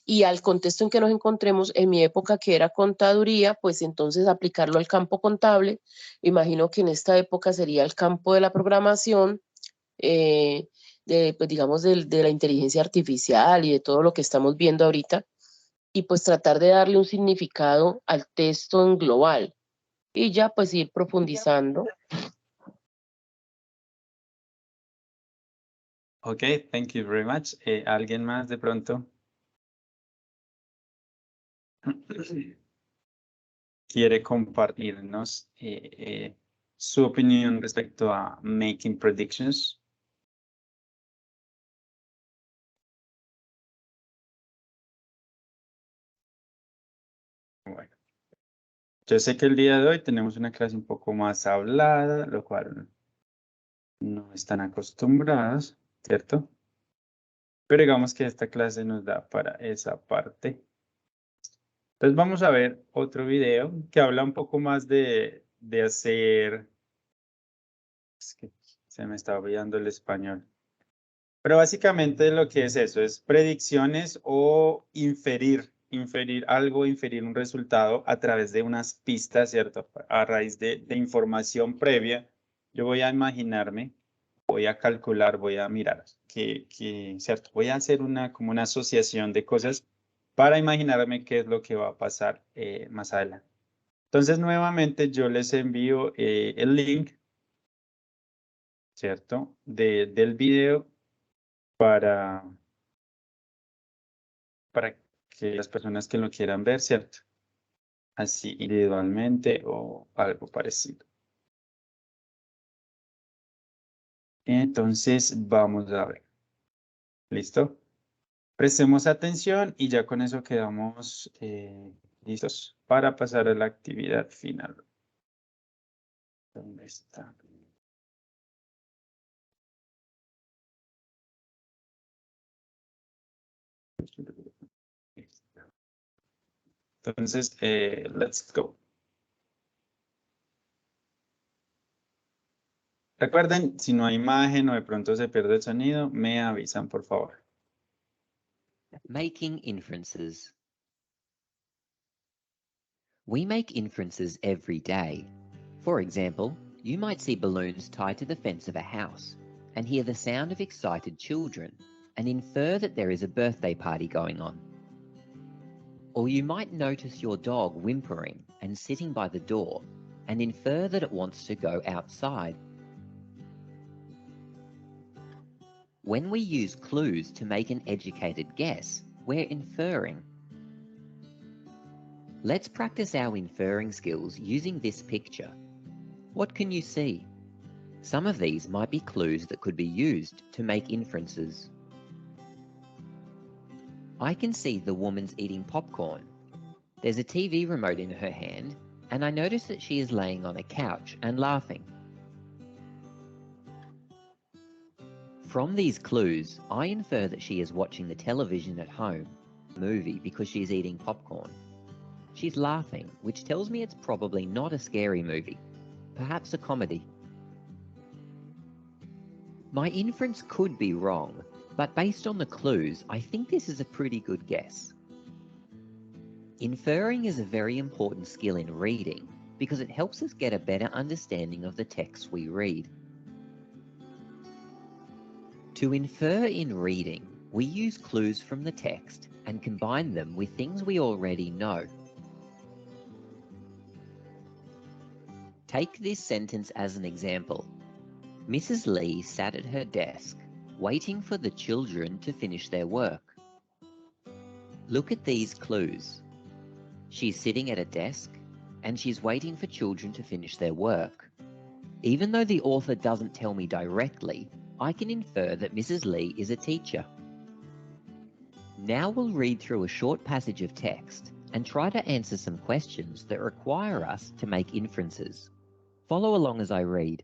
y al contexto en que nos encontremos, en mi época que era contaduría, pues entonces aplicarlo al campo contable. Imagino que en esta época sería el campo de la programación, pues digamos de la inteligencia artificial y de todo lo que estamos viendo ahorita, y pues tratar de darle un significado al texto en global y ya pues ir profundizando. Ok, thank you very much. ¿Alguien más de pronto? ¿Quiere compartirnos su opinión respecto a making predictions? Bueno, yo sé que el día de hoy tenemos una clase un poco más hablada, lo cual no están acostumbrados, ¿cierto? Pero digamos que esta clase nos da para esa parte. Entonces vamos a ver otro video que habla un poco más de hacer... Es que se me está olvidando el español. Pero básicamente lo que es eso, es predicciones o inferir algo, inferir un resultado a través de unas pistas, ¿cierto? A raíz de información previa, yo voy a imaginarme, voy a calcular, voy a mirar, ¿cierto? Voy a hacer como una asociación de cosas para imaginarme qué es lo que va a pasar más adelante. Entonces, nuevamente, yo les envío el link, ¿cierto? Del video para que las personas que lo quieran ver, ¿cierto? Así individualmente o algo parecido. Entonces, vamos a ver. ¿Listo? Prestemos atención y ya con eso quedamos listos para pasar a la actividad final. ¿Dónde está? Entonces, let's go. Recuerden, si no hay imagen o de pronto se pierde el sonido, me avisan, por favor. Making inferences. We make inferences every day. For example, you might see balloons tied to the fence of a house and hear the sound of excited children and infer that there is a birthday party going on. Or you might notice your dog whimpering and sitting by the door and infer that it wants to go outside. When we use clues to make an educated guess, we're inferring. Let's practice our inferring skills using this picture. What can you see? Some of these might be clues that could be used to make inferences. I can see the woman's eating popcorn. There's a TV remote in her hand, and I notice that she is laying on a couch and laughing. From these clues, I infer that she is watching the television at home, movie, because she is eating popcorn. She's laughing, which tells me it's probably not a scary movie, perhaps a comedy. My inference could be wrong, but based on the clues, I think this is a pretty good guess. Inferring is a very important skill in reading because it helps us get a better understanding of the text we read. To infer in reading, we use clues from the text and combine them with things we already know. Take this sentence as an example. Mrs. Lee sat at her desk, waiting for the children to finish their work. Look at these clues. She's sitting at a desk, and she's waiting for children to finish their work. Even though the author doesn't tell me directly, I can infer that Mrs. Lee is a teacher. Now we'll read through a short passage of text and try to answer some questions that require us to make inferences. Follow along as I read.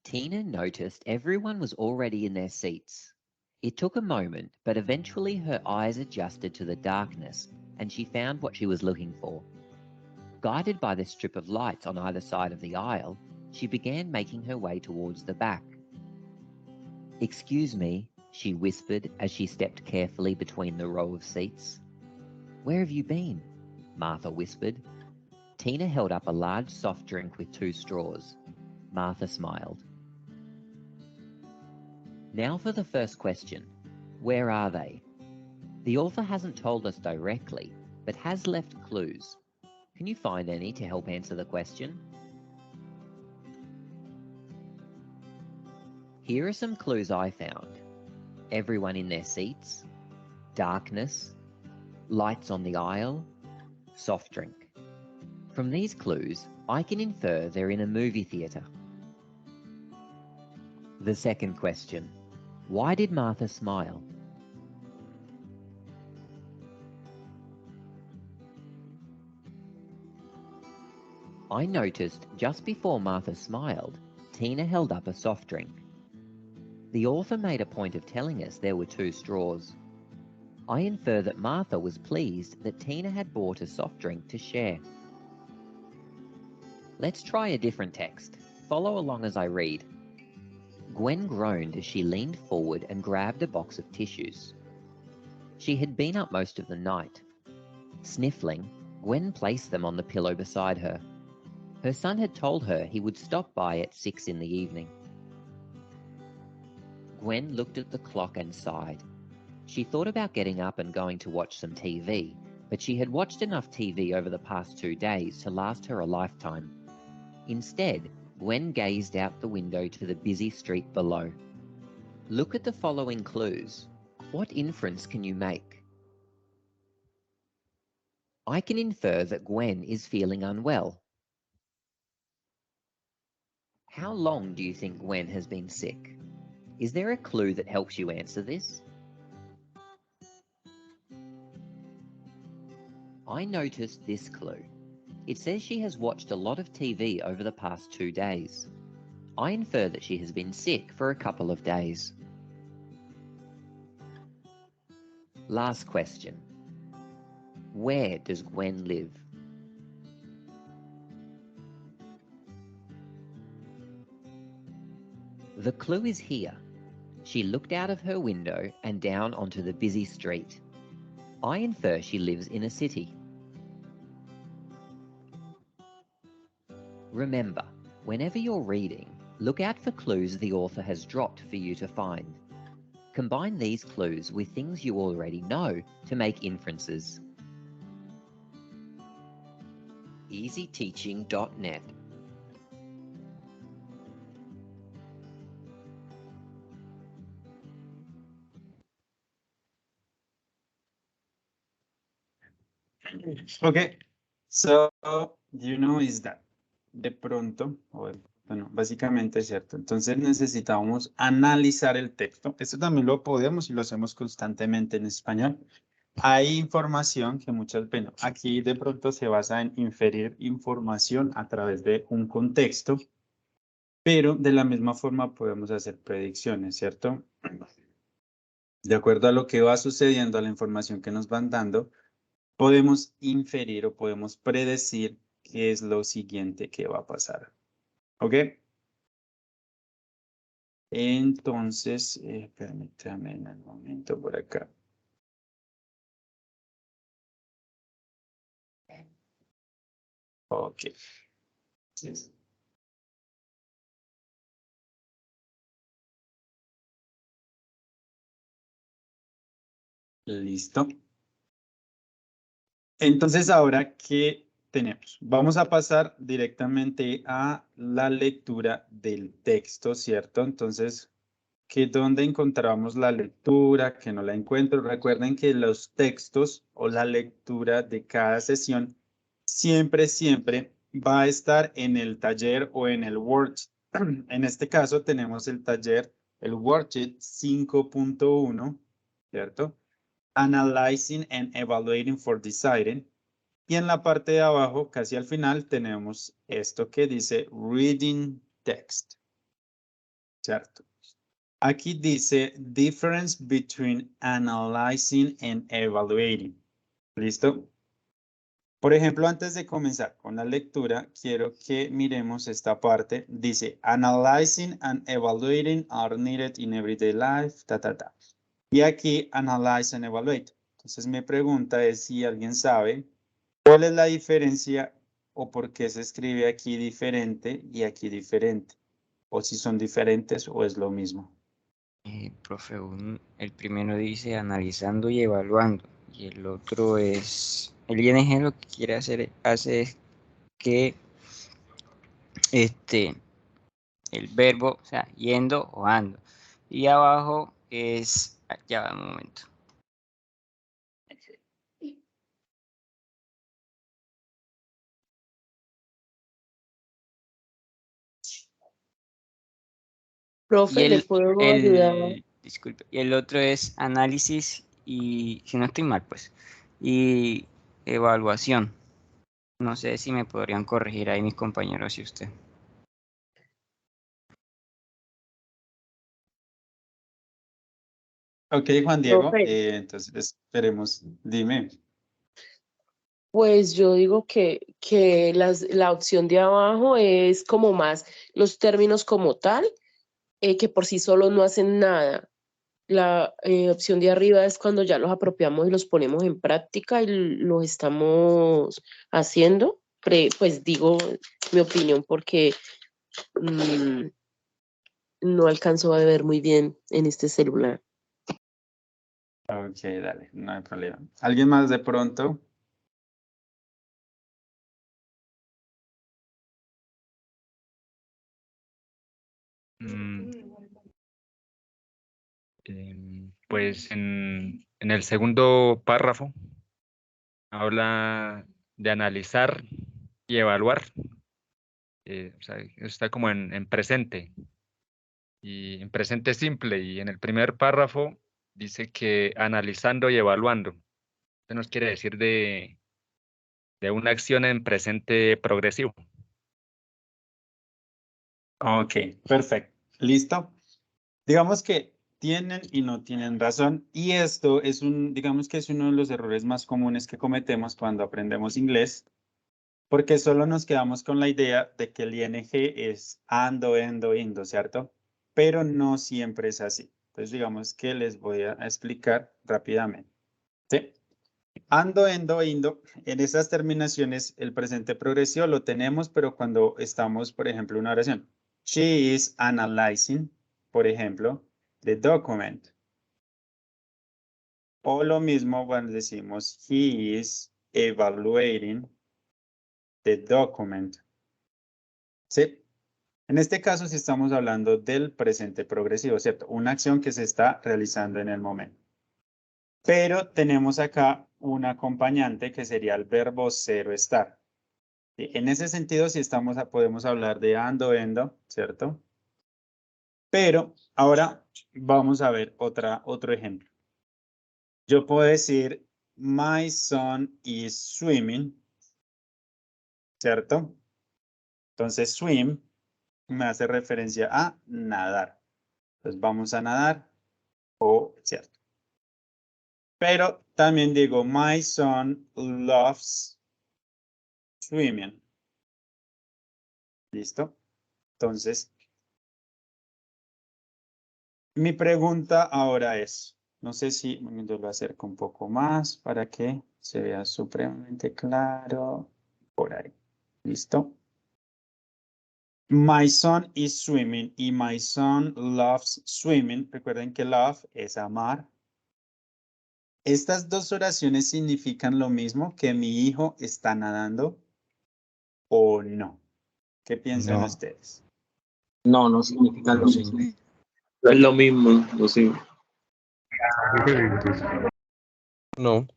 Tina noticed everyone was already in their seats. It took a moment, but eventually her eyes adjusted to the darkness and she found what she was looking for. Guided by the strip of lights on either side of the aisle, she began making her way towards the back. "Excuse me," she whispered as she stepped carefully between the row of seats. "Where have you been?" Martha whispered. Tina held up a large soft drink with 2 straws. Martha smiled. Now for the first question. Where are they? The author hasn't told us directly, but has left clues. Can you find any to help answer the question? Here are some clues I found. Everyone in their seats, darkness, lights on the aisle, soft drink. From these clues, I can infer they're in a movie theatre. The second question. Why did Martha smile? I noticed just before Martha smiled, Tina held up a soft drink. The author made a point of telling us there were 2 straws. I infer that Martha was pleased that Tina had bought a soft drink to share. Let's try a different text. Follow along as I read. Gwen groaned as she leaned forward and grabbed a box of tissues. She had been up most of the night. Sniffling, Gwen placed them on the pillow beside her. Her son had told her he would stop by at 6 in the evening. Gwen looked at the clock and sighed. She thought about getting up and going to watch some TV, but she had watched enough TV over the past 2 days to last her a lifetime. Instead, Gwen gazed out the window to the busy street below. Look at the following clues. What inference can you make? I can infer that Gwen is feeling unwell. How long do you think Gwen has been sick? Is there a clue that helps you answer this? I noticed this clue. It says she has watched a lot of TV over the past 2 days. I infer that she has been sick for a couple of days. Last question. Where does Gwen live? The clue is here. She looked out of her window and down onto the busy street. I infer she lives in a city. Remember, whenever you're reading, look out for clues the author has dropped for you to find. Combine these clues with things you already know to make inferences. EasyTeaching.net. Okay, so you know is that de pronto, bueno, básicamente es cierto. Entonces necesitamos analizar el texto. Esto también lo podemos y lo hacemos constantemente en español. Hay información que muchas veces, aquí de pronto se basa en inferir información a través de un contexto, pero de la misma forma podemos hacer predicciones, ¿cierto? De acuerdo a lo que va sucediendo, a la información que nos van dando, podemos inferir o podemos predecir qué es lo siguiente que va a pasar. ¿Ok? Entonces, permítame un momento por acá. Ok. Sí. Listo. Entonces, ahora, ¿qué tenemos? Vamos a pasar directamente a la lectura del texto, ¿cierto? Entonces, ¿dónde encontramos la lectura? Que no la encuentro. Recuerden que los textos o la lectura de cada sesión siempre va a estar en el taller o en el worksheet. En este caso tenemos el taller, el worksheet 5.1, ¿cierto? analyzing and evaluating for deciding. Y en la parte de abajo, casi al final, tenemos esto que dice reading text. ¿Cierto? Aquí dice difference between analyzing and evaluating. ¿Listo? Por ejemplo, antes de comenzar con la lectura, quiero que miremos esta parte. Dice, analyzing and evaluating are needed in everyday life, Y aquí, analyze and evaluate. Entonces, mi pregunta es si alguien sabe cuál es la diferencia o por qué se escribe aquí diferente y aquí diferente. O si son diferentes o es lo mismo. Profe, el primero dice analizando y evaluando. Y el otro es, el ING lo que quiere hacer es que el verbo, o sea, yendo o ando. Y abajo es, ya va un momento. Profe, ¿le puedo ayudar? Disculpe, y el otro es análisis y, si no estoy mal, pues, y evaluación. No sé si me podrían corregir ahí mis compañeros y usted. Ok, Juan Diego, Profe. entonces esperemos, dime. Pues yo digo que la opción de abajo es como más los términos como tal, que por sí solos no hacen nada. La opción de arriba es cuando ya los apropiamos y los ponemos en práctica y los estamos haciendo. Pues digo mi opinión porque no alcanzo a ver muy bien en este celular. Ok, dale, no hay problema. ¿Alguien más de pronto? Pues en el segundo párrafo habla de analizar y evaluar. O sea, está como en presente y en presente simple. Y en el primer párrafo dice que analizando y evaluando. Esto nos quiere decir de una acción en presente progresivo. Ok, perfecto. ¿Listo? Digamos que tienen y no tienen razón. Y esto es digamos que es uno de los errores más comunes que cometemos cuando aprendemos inglés, porque solo nos quedamos con la idea de que el ING es ando, endo, indo, ¿cierto? Pero no siempre es así. Entonces, digamos que les voy a explicar rápidamente. ¿Sí? Ando, endo, indo. En esas terminaciones, el presente progresivo lo tenemos, pero cuando estamos, por ejemplo, en una oración. She is analyzing, por ejemplo, the document. O lo mismo cuando decimos he is evaluating the document. ¿Sí? En este caso, sí estamos hablando del presente progresivo, ¿cierto? Una acción que se está realizando en el momento. Pero tenemos acá un acompañante que sería el verbo ser o estar. En ese sentido, sí podemos hablar de ando, endo, ¿cierto? Pero ahora vamos a ver otro ejemplo. Yo puedo decir, my son is swimming, ¿cierto? Entonces, swim me hace referencia a nadar. Entonces, vamos a nadar, ¿cierto? Pero también digo, my son loves swimming. ¿Listo? Entonces, mi pregunta ahora es, no sé si yo lo acerco un poco más para que se vea supremamente claro. Por ahí. ¿Listo? My son is swimming y my son loves swimming. Recuerden que love es amar. ¿Estas dos oraciones significan lo mismo, que mi hijo está nadando o no? ¿Qué piensan No. ustedes? No, no significa lo mismo. No es lo mismo, no sé. No.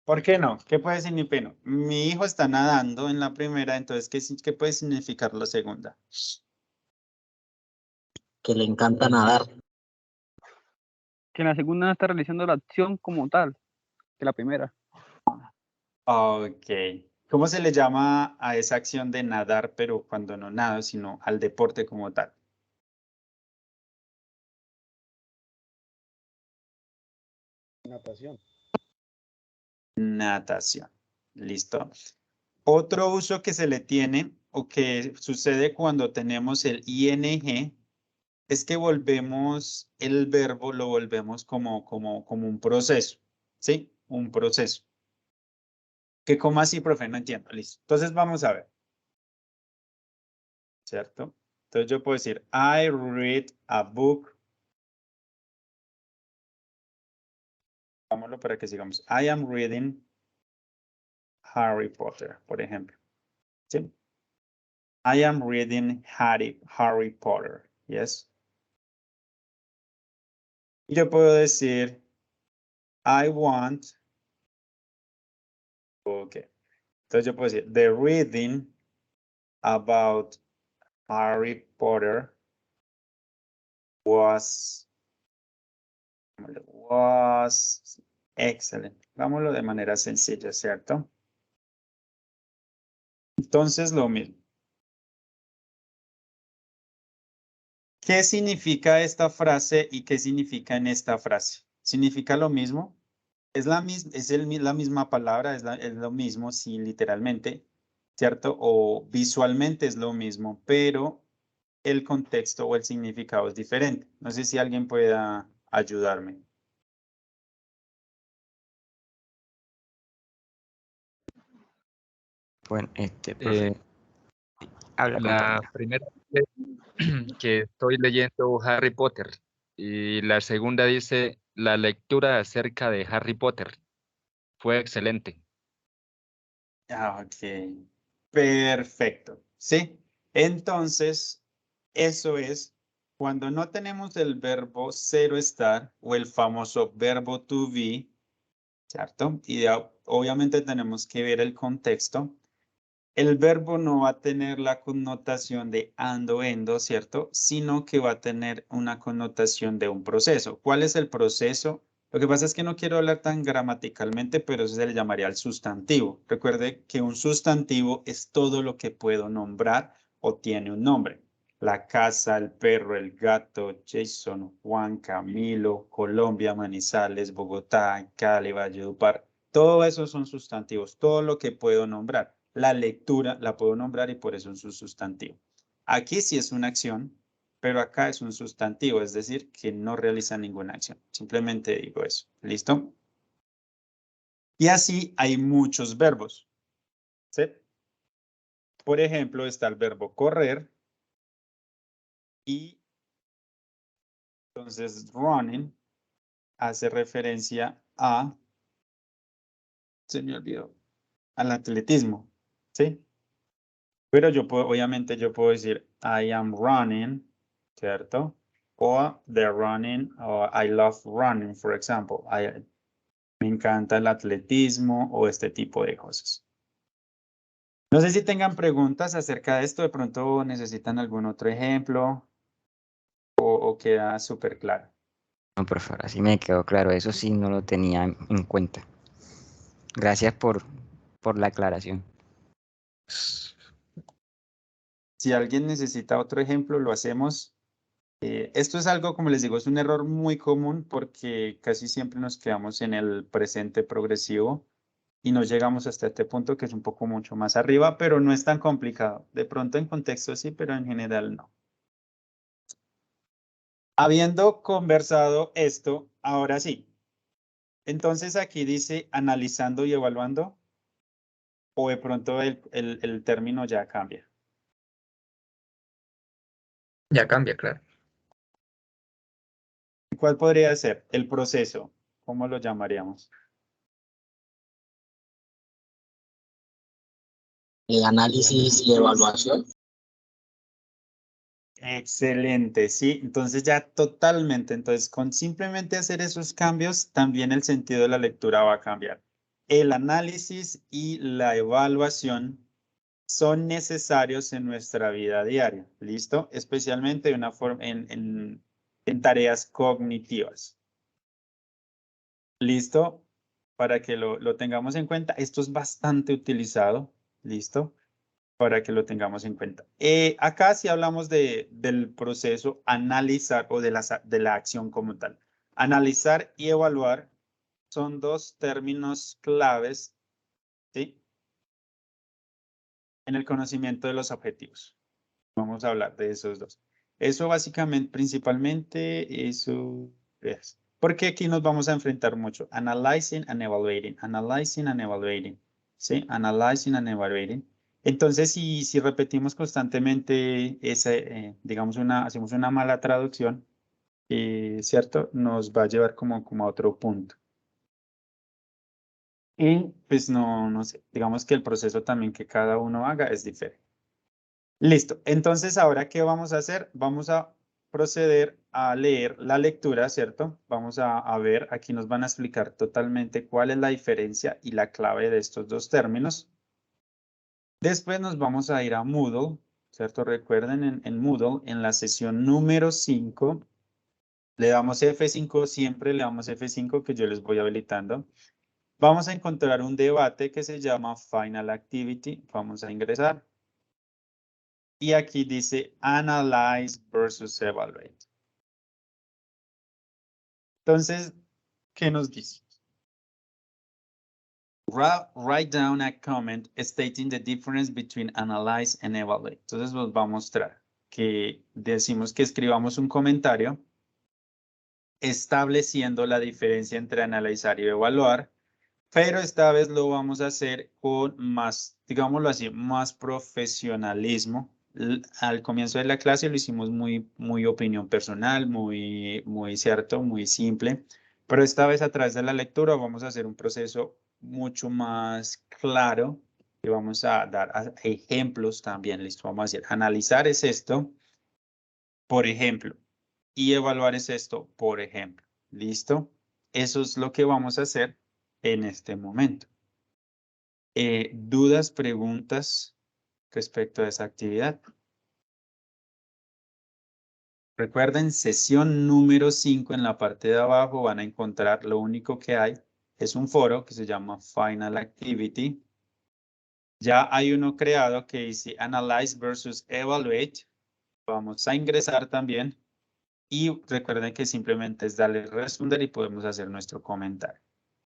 ¿Por qué no? ¿Qué puede significar? Mi hijo está nadando en la primera, entonces, ¿qué puede significar la segunda? Que le encanta nadar. Que en la segunda no está realizando la acción como tal, que la primera. Ok. ¿Cómo se le llama a esa acción de nadar, pero cuando no nado, sino al deporte como tal? Natación. Natación. ¿Listo? Otro uso que se le tiene o que sucede cuando tenemos el ing es que volvemos el verbo, lo volvemos como un proceso, ¿sí? Un proceso. ¿Qué cómo así, profe? No entiendo. Listo. Entonces vamos a ver. ¿Cierto? Entonces yo puedo decir, I read a book. Vámonos para que sigamos. I am reading Harry Potter, por ejemplo. ¿Sí? I am reading Harry Potter. Yes. Y yo puedo decir, I want. Ok. Entonces yo puedo decir, the reading about Harry Potter was excellent. Vámonos de manera sencilla, ¿cierto? Entonces lo mismo. ¿Qué significa esta frase y qué significa en esta frase? ¿Significa lo mismo? Es la misma palabra, es lo mismo, sí, literalmente, ¿cierto? O visualmente es lo mismo, pero el contexto o el significado es diferente. No sé si alguien pueda ayudarme. Bueno, profe, habla La compañero. primera dice que estoy leyendo Harry Potter y la segunda dice la lectura acerca de Harry Potter fue excelente. Ok, perfecto. Sí, entonces eso es cuando no tenemos el verbo ser o estar o el famoso verbo to be, ¿cierto? Y obviamente tenemos que ver el contexto. El verbo no va a tener la connotación de ando, endo, ¿cierto? Sino que va a tener una connotación de un proceso. ¿Cuál es el proceso? Lo que pasa es que no quiero hablar tan gramaticalmente, pero eso se le llamaría el sustantivo. Recuerde que un sustantivo es todo lo que puedo nombrar o tiene un nombre. La casa, el perro, el gato, Jason, Juan, Camilo, Colombia, Manizales, Bogotá, Cali, Valledupar. Todo eso son sustantivos, todo lo que puedo nombrar. La lectura la puedo nombrar y por eso es un sustantivo. Aquí sí es una acción, pero acá es un sustantivo, es decir, que no realiza ninguna acción. Simplemente digo eso. ¿Listo? Y así hay muchos verbos. ¿Sí? Por ejemplo, está el verbo correr y entonces running hace referencia a, se me olvidó, al atletismo. ¿Sí? Pero yo puedo, obviamente yo puedo decir I am running, ¿cierto? O they're running, o I love running, for example. Me encanta el atletismo o este tipo de cosas. No sé si tengan preguntas acerca de esto, de pronto necesitan algún otro ejemplo o queda súper claro. No, profe, ahora sí me quedó claro, eso sí no lo tenía en cuenta. Gracias por la aclaración. Si alguien necesita otro ejemplo, lo hacemos. Esto es algo, como les digo, es un error muy común porque casi siempre nos quedamos en el presente progresivo y no llegamos hasta este punto que es un poco mucho más arriba, pero no es tan complicado. De pronto en contexto sí, pero en general no. Habiendo conversado esto, ahora sí. Entonces aquí dice analizando y evaluando, o de pronto el término ya cambia. Ya cambia, claro. ¿Cuál podría ser? El proceso, ¿cómo lo llamaríamos? Análisis y evaluación. Excelente, sí. Entonces ya totalmente. Entonces con simplemente hacer esos cambios, también el sentido de la lectura va a cambiar. El análisis y la evaluación son necesarios en nuestra vida diaria. ¿Listo? Especialmente de una forma en tareas cognitivas. ¿Listo? Para que lo tengamos en cuenta. Esto es bastante utilizado. ¿Listo? Para que lo tengamos en cuenta. Acá sí hablamos del proceso analizar o de la acción como tal. Analizar y evaluar son dos términos claves, ¿sí? En el conocimiento de los objetivos. Vamos a hablar de esos dos. Eso básicamente, principalmente, eso es. Porque aquí nos vamos a enfrentar mucho. Analyzing and evaluating. Analyzing and evaluating. ¿Sí? Analyzing and evaluating. Entonces, si repetimos constantemente ese, digamos, hacemos una mala traducción, ¿cierto? Nos va a llevar como a otro punto. Y pues no sé, digamos que el proceso también que cada uno haga es diferente. Listo. Entonces, ahora, ¿qué vamos a hacer? Vamos a proceder a leer la lectura, ¿cierto? Vamos a ver, aquí nos van a explicar totalmente cuál es la diferencia y la clave de estos dos términos. Después nos vamos a ir a Moodle, ¿cierto? Recuerden, en Moodle, en la sesión número 5, le damos F5, siempre le damos F5, que yo les voy habilitando. Vamos a encontrar un debate que se llama Final Activity. Vamos a ingresar. Y aquí dice Analyze versus Evaluate. Entonces, ¿qué nos dice? Write down a comment stating the difference between analyze and evaluate. Entonces nos va a mostrar que decimos que escribamos un comentario estableciendo la diferencia entre analizar y evaluar, pero esta vez lo vamos a hacer con más, digámoslo así, más profesionalismo. Al comienzo de la clase lo hicimos muy opinión personal, muy cierto, muy simple, pero esta vez a través de la lectura vamos a hacer un proceso mucho más claro y vamos a dar ejemplos también. Listo, vamos a decir, analizar es esto, por ejemplo, y evaluar es esto, por ejemplo. ¿Listo? Eso es lo que vamos a hacer en este momento. ¿Dudas, preguntas respecto a esa actividad? Recuerden, sesión número 5 en la parte de abajo van a encontrar, lo único que hay es un foro que se llama Final Activity. Ya hay uno creado que dice Analyze versus Evaluate. Vamos a ingresar también. Y recuerden que simplemente es darle responder y podemos hacer nuestro comentario.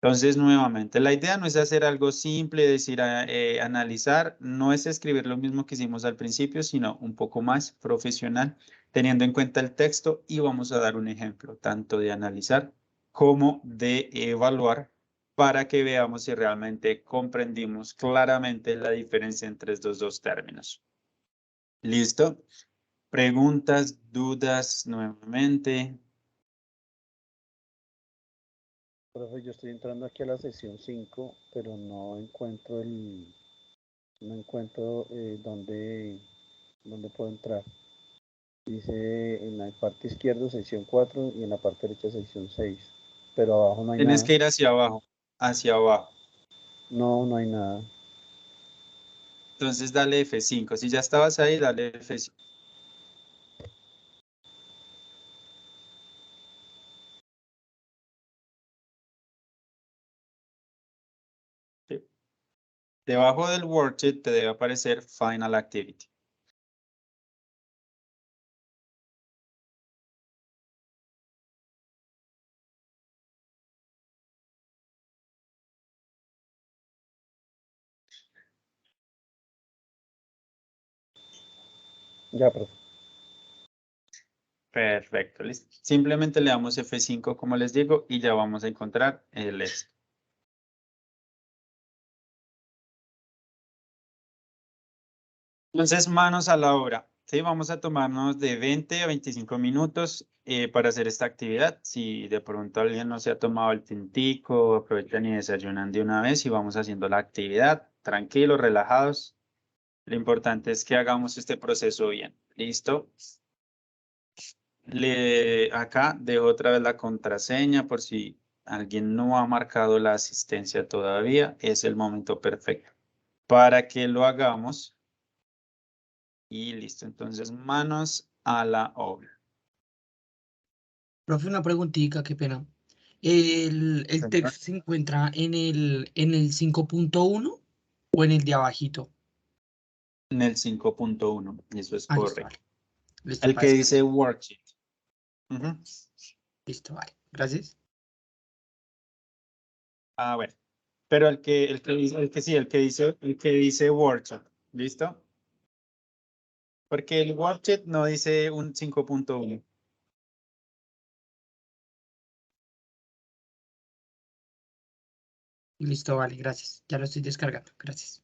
Entonces, nuevamente, la idea no es hacer algo simple, decir, analizar, no es escribir lo mismo que hicimos al principio, sino un poco más profesional, teniendo en cuenta el texto y vamos a dar un ejemplo, tanto de analizar como de evaluar, para que veamos si realmente comprendimos claramente la diferencia entre estos dos términos. ¿Listo? Preguntas, dudas nuevamente. Profe, yo estoy entrando aquí a la sesión 5, pero no encuentro dónde puedo entrar. Dice en la parte izquierda sesión 4 y en la parte derecha sesión 6, pero abajo no hay Tienes nada. que ir hacia abajo, hacia abajo. No hay nada. Entonces dale F5. Si ya estabas ahí, dale F5. Sí. Debajo del worksheet te debe aparecer Final Activity. Ya, profe. Perfecto, listo. Simplemente le damos F5 como les digo y ya vamos a encontrar el esto. Entonces, manos a la obra. Sí, vamos a tomarnos de 20 a 25 minutos para hacer esta actividad. Si de pronto alguien no se ha tomado el tintico, aprovechan y desayunan de una vez y vamos haciendo la actividad. Tranquilos, relajados. Lo importante es que hagamos este proceso bien. ¿Listo? Acá dejo otra vez la contraseña por si alguien no ha marcado la asistencia todavía. Es el momento perfecto para que lo hagamos. Y listo. Entonces, manos a la obra. Profe, una preguntita, qué pena. ¿El Señor. texto se encuentra en el 5.1 o en el de abajito? En el 5.1, y eso es Ah, listo, correcto. vale. Listo, El para que descargar. dice worksheet. Ujú. Listo, vale. Gracias. Ah, bueno. Pero el que dice worksheet, ¿listo? Porque el worksheet no dice un 5.1. Listo, vale, gracias. Ya lo estoy descargando. Gracias.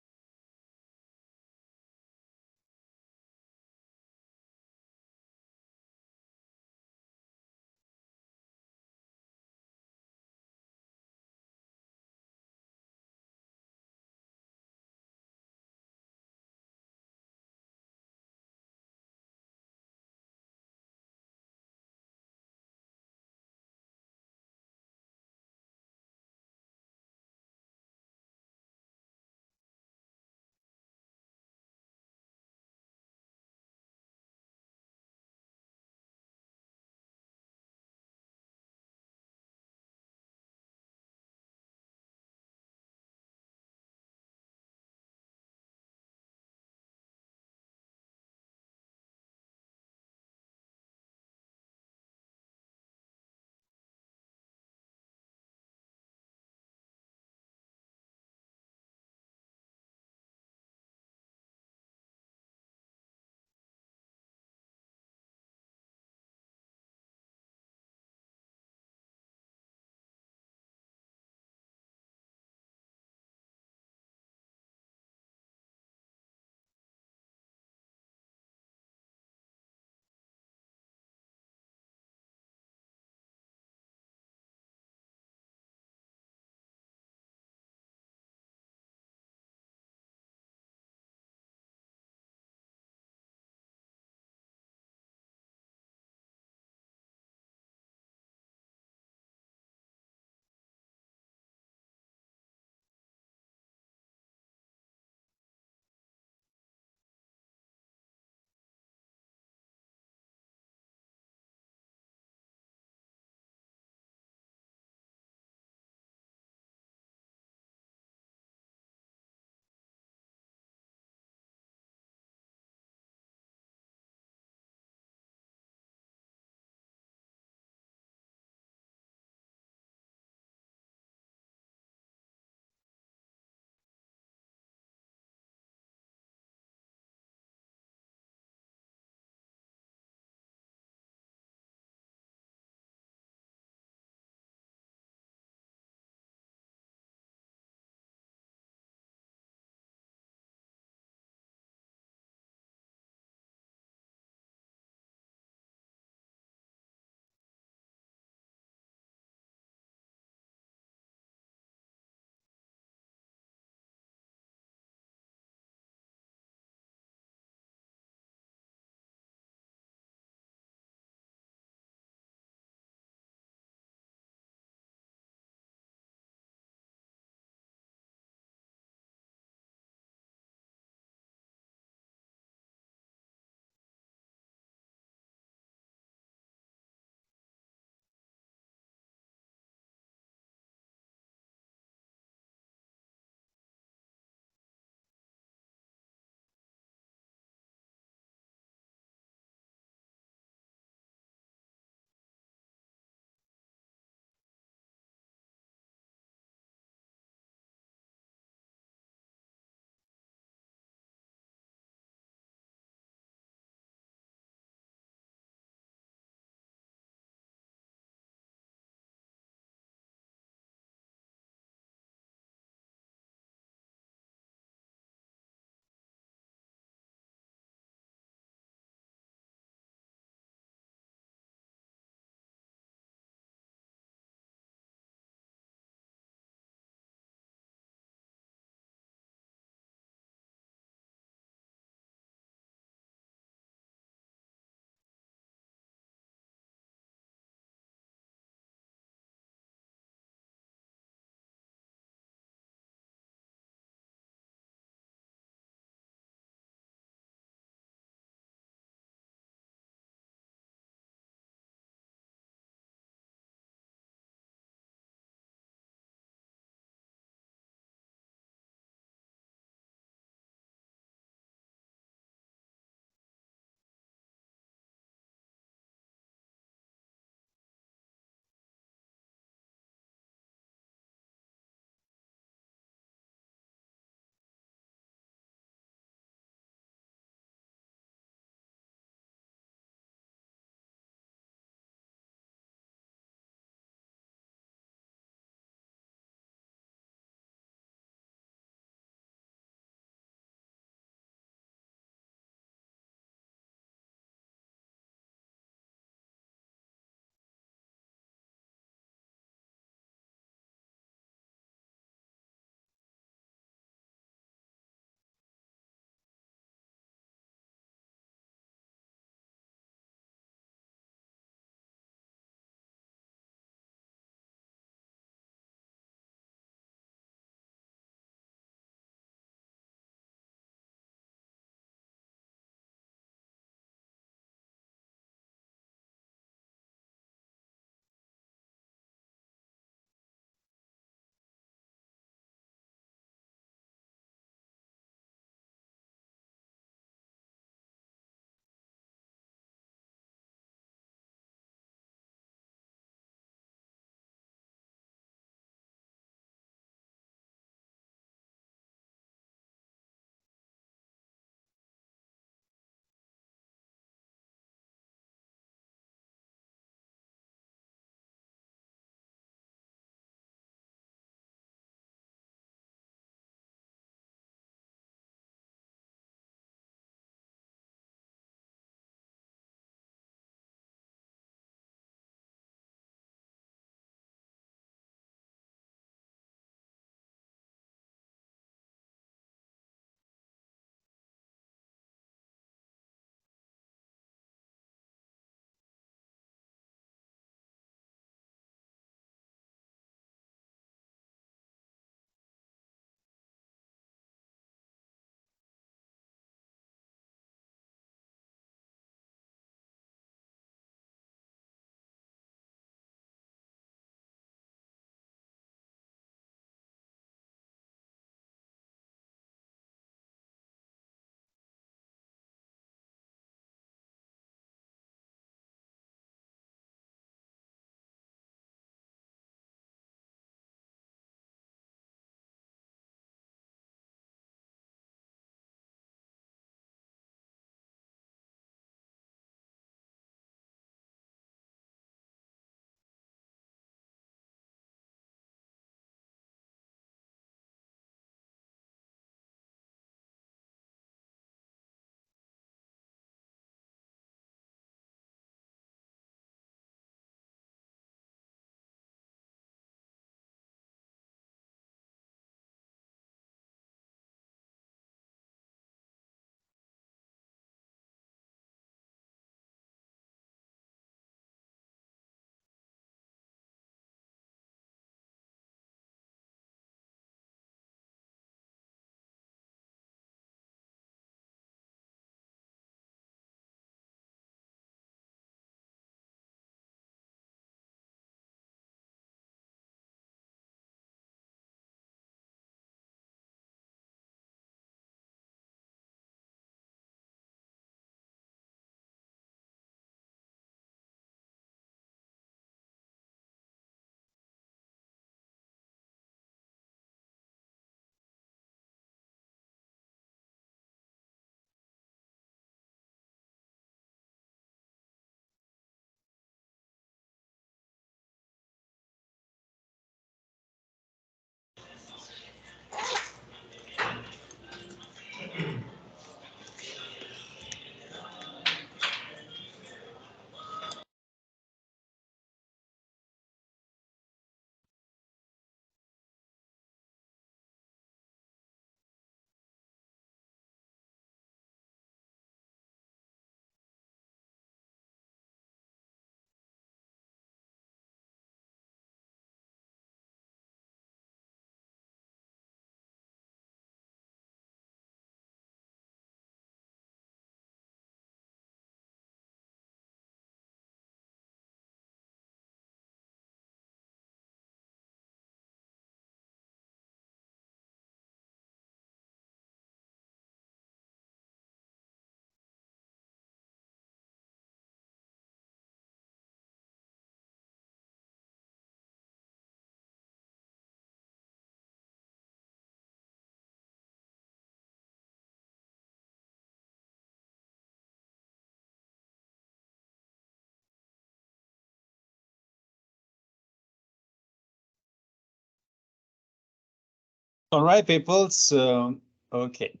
All right, people. So, okay.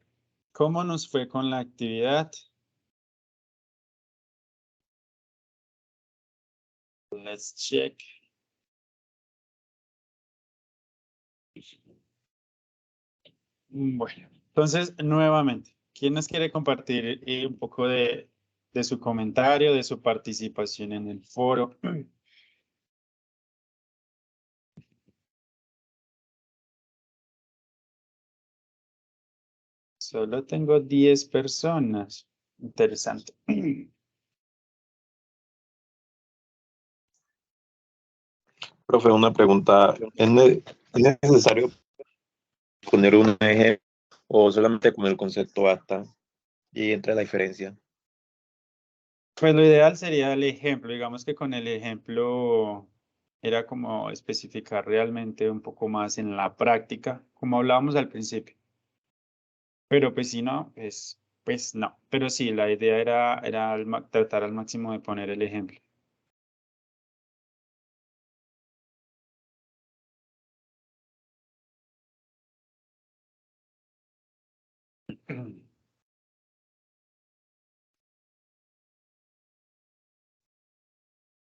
¿Cómo nos fue con la actividad? Let's check. Bueno, entonces, nuevamente, ¿quién nos quiere compartir un poco de su comentario, de su participación en el foro? Solo tengo 10 personas. Interesante. Profe, una pregunta. ¿Es necesario poner un ejemplo o solamente con el concepto basta y entra la diferencia? Pues lo ideal sería el ejemplo. Digamos que con el ejemplo era como especificar realmente un poco más en la práctica, como hablábamos al principio. Pero pues si no, pues no. Pero sí, la idea era tratar al máximo de poner el ejemplo.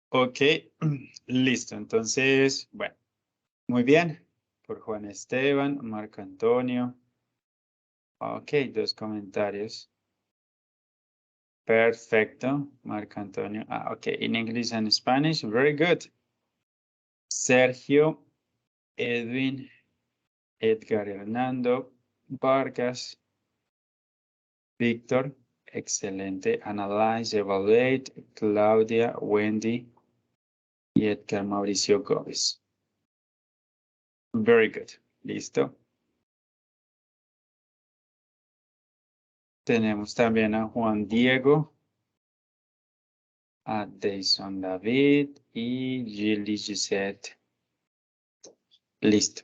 Ok, listo. Entonces, bueno, muy bien. Por Juan Esteban, Marco Antonio. Ok, 2 comentarios. Perfecto, Marco Antonio. Ok, in English and Spanish. Very good. Sergio, Edwin, Edgar Hernando, Vargas, Víctor. Excelente. Analyze, evaluate, Claudia, Wendy y Edgar Mauricio Gómez. Very good. Listo. Tenemos también a Juan Diego, a Deison David y Gilly Gisette. Listo.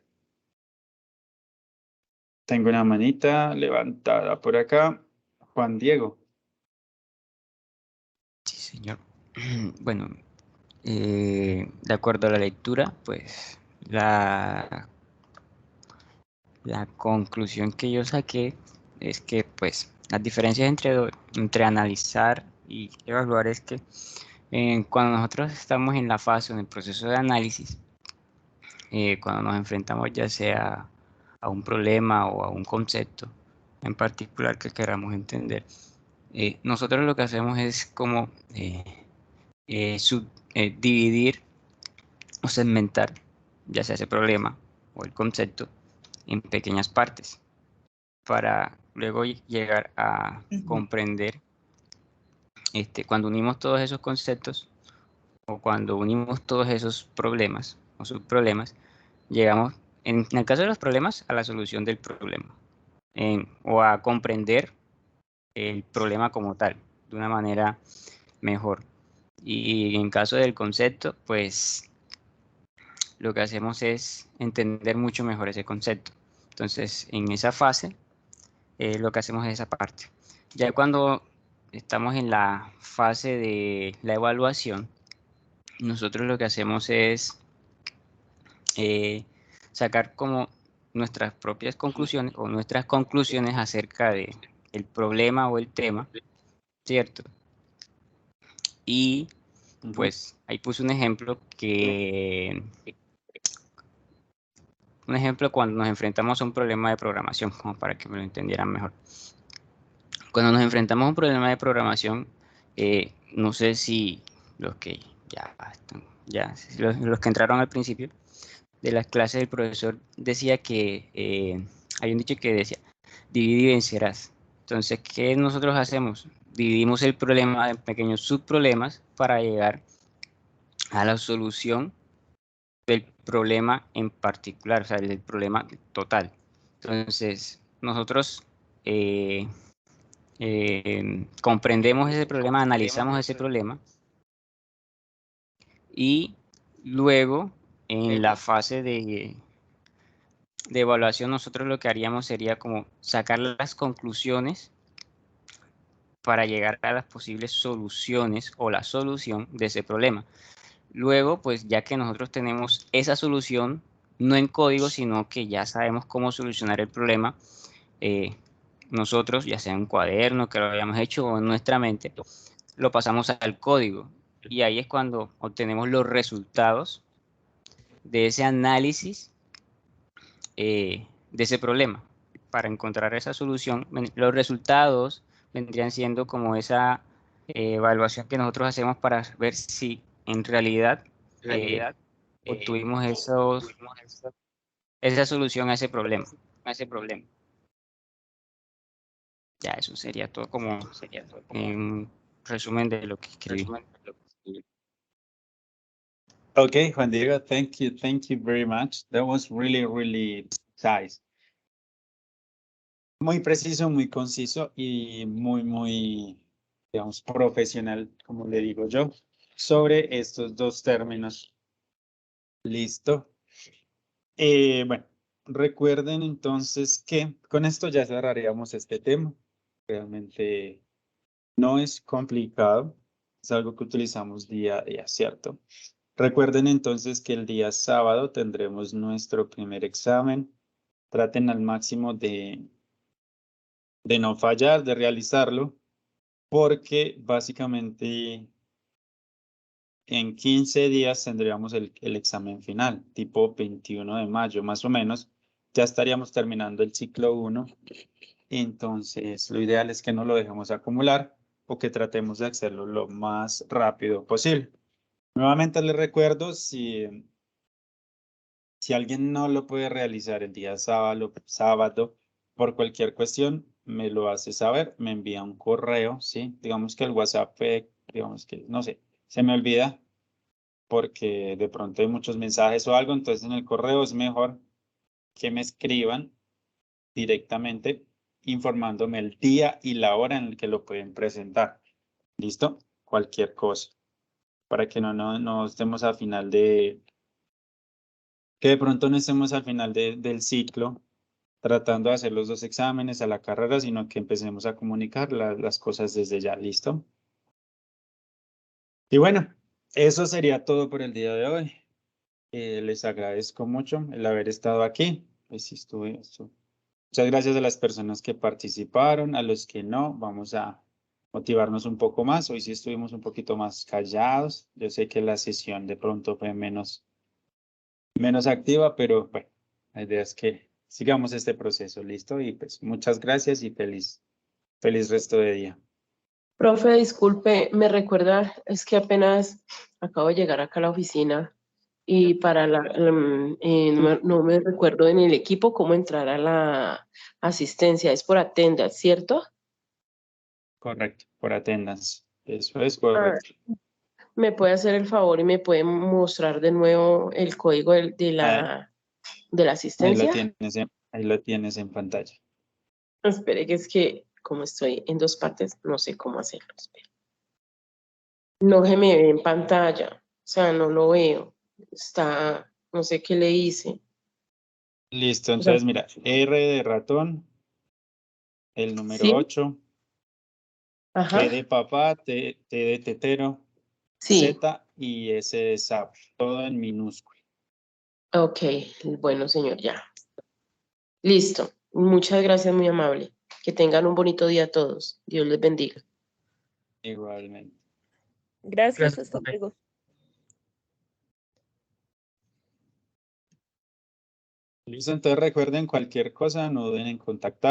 Tengo una manita levantada por acá. Juan Diego. Sí, señor. Bueno, de acuerdo a la lectura, pues la conclusión que yo saqué es que pues las diferencias entre analizar y evaluar es que cuando nosotros estamos en la fase, en el proceso de análisis, cuando nos enfrentamos ya sea a un problema o a un concepto en particular que queramos entender, nosotros lo que hacemos es como dividir o segmentar ya sea ese problema o el concepto en pequeñas partes para luego llegar a comprender cuando unimos todos esos conceptos o cuando unimos todos esos problemas o subproblemas, llegamos, en el caso de los problemas, a la solución del problema o a comprender el problema como tal, de una manera mejor. Y en caso del concepto, pues lo que hacemos es entender mucho mejor ese concepto. Entonces, en esa fase, lo que hacemos es esa parte. Ya cuando estamos en la fase de la evaluación, nosotros lo que hacemos es sacar como nuestras propias conclusiones o nuestras conclusiones acerca de el problema o el tema, ¿cierto? Y pues ahí puse un ejemplo cuando nos enfrentamos a un problema de programación, como para que me lo entendieran mejor. Cuando nos enfrentamos a un problema de programación, no sé si los que los que entraron al principio de las clases, del profesor decía que hay un dicho que decía, divide y vencerás. Entonces, ¿qué nosotros hacemos? Dividimos el problema en pequeños subproblemas para llegar a la solución del problema en particular, o sea, del problema total. Entonces, nosotros comprendemos ese problema, analizamos ese problema y luego en la fase de evaluación nosotros lo que haríamos sería como sacar las conclusiones para llegar a las posibles soluciones o la solución de ese problema. Luego, pues ya que nosotros tenemos esa solución, no en código, sino que ya sabemos cómo solucionar el problema. Nosotros, ya sea en un cuaderno que lo hayamos hecho o en nuestra mente, lo pasamos al código. Y ahí es cuando obtenemos los resultados de ese análisis de ese problema. Para encontrar esa solución, los resultados vendrían siendo como esa evaluación que nosotros hacemos para ver si en realidad obtuvimos esa solución a ese problema. Ya, eso sería todo como en resumen de lo que escribí. Okay, Juan Diego, thank you very much. That was really precise. Muy preciso, muy conciso y muy, digamos, profesional, como le digo yo, sobre estos dos términos. Listo. Bueno, recuerden entonces que con esto ya cerraríamos este tema. Realmente no es complicado, es algo que utilizamos día a día, ¿cierto? Recuerden entonces que el día sábado tendremos nuestro primer examen. Traten al máximo de no fallar, de realizarlo, porque básicamente en 15 días tendríamos el examen final, tipo 21 de mayo, más o menos. Ya estaríamos terminando el ciclo 1. Entonces, lo ideal es que no lo dejemos acumular o que tratemos de hacerlo lo más rápido posible. Nuevamente les recuerdo, si alguien no lo puede realizar el día sábado por cualquier cuestión, me lo hace saber, me envía un correo, ¿sí? Digamos que el WhatsApp, digamos que, no sé, se me olvida porque de pronto hay muchos mensajes o algo, entonces en el correo es mejor que me escriban directamente informándome el día y la hora en el que lo pueden presentar. ¿Listo? Cualquier cosa. Para que no estemos al final que de pronto no estemos al final del ciclo tratando de hacer los dos exámenes a la carrera, sino que empecemos a comunicar las cosas desde ya. ¿Listo? Y bueno, eso sería todo por el día de hoy. Les agradezco mucho el haber estado aquí. Pues sí, Muchas gracias a las personas que participaron, a los que no. Vamos a motivarnos un poco más. Hoy sí estuvimos un poquito más callados. Yo sé que la sesión de pronto fue menos activa, pero bueno, la idea es que sigamos este proceso, ¿listo? Y pues muchas gracias y feliz resto de día. Profe, disculpe, me recuerda, es que apenas acabo de llegar acá a la oficina y para no me recuerdo en el equipo cómo entrar a la asistencia, es por attendance, ¿cierto? Correcto, por attendance. Eso es Ah, correcto. ¿me puede hacer el favor y me puede mostrar de nuevo el código de la asistencia? Ahí lo tienes en pantalla. Espere, que es que como estoy en dos partes, no sé cómo hacerlo. Espere. No se me ve en pantalla, o sea, no lo veo. Está, no sé qué le hice. Listo, O sea, entonces mira, R de ratón, el número ¿sí? 8, Ajá. T de papá, T de tetero, Sí. Z y S de sapo, todo en minúsculo. Ok, bueno, señor, ya. Listo. Muchas gracias, muy amable. Que tengan un bonito día todos. Dios les bendiga. Igualmente. Gracias, hasta luego. Listo, entonces recuerden cualquier cosa, no duden en contactar.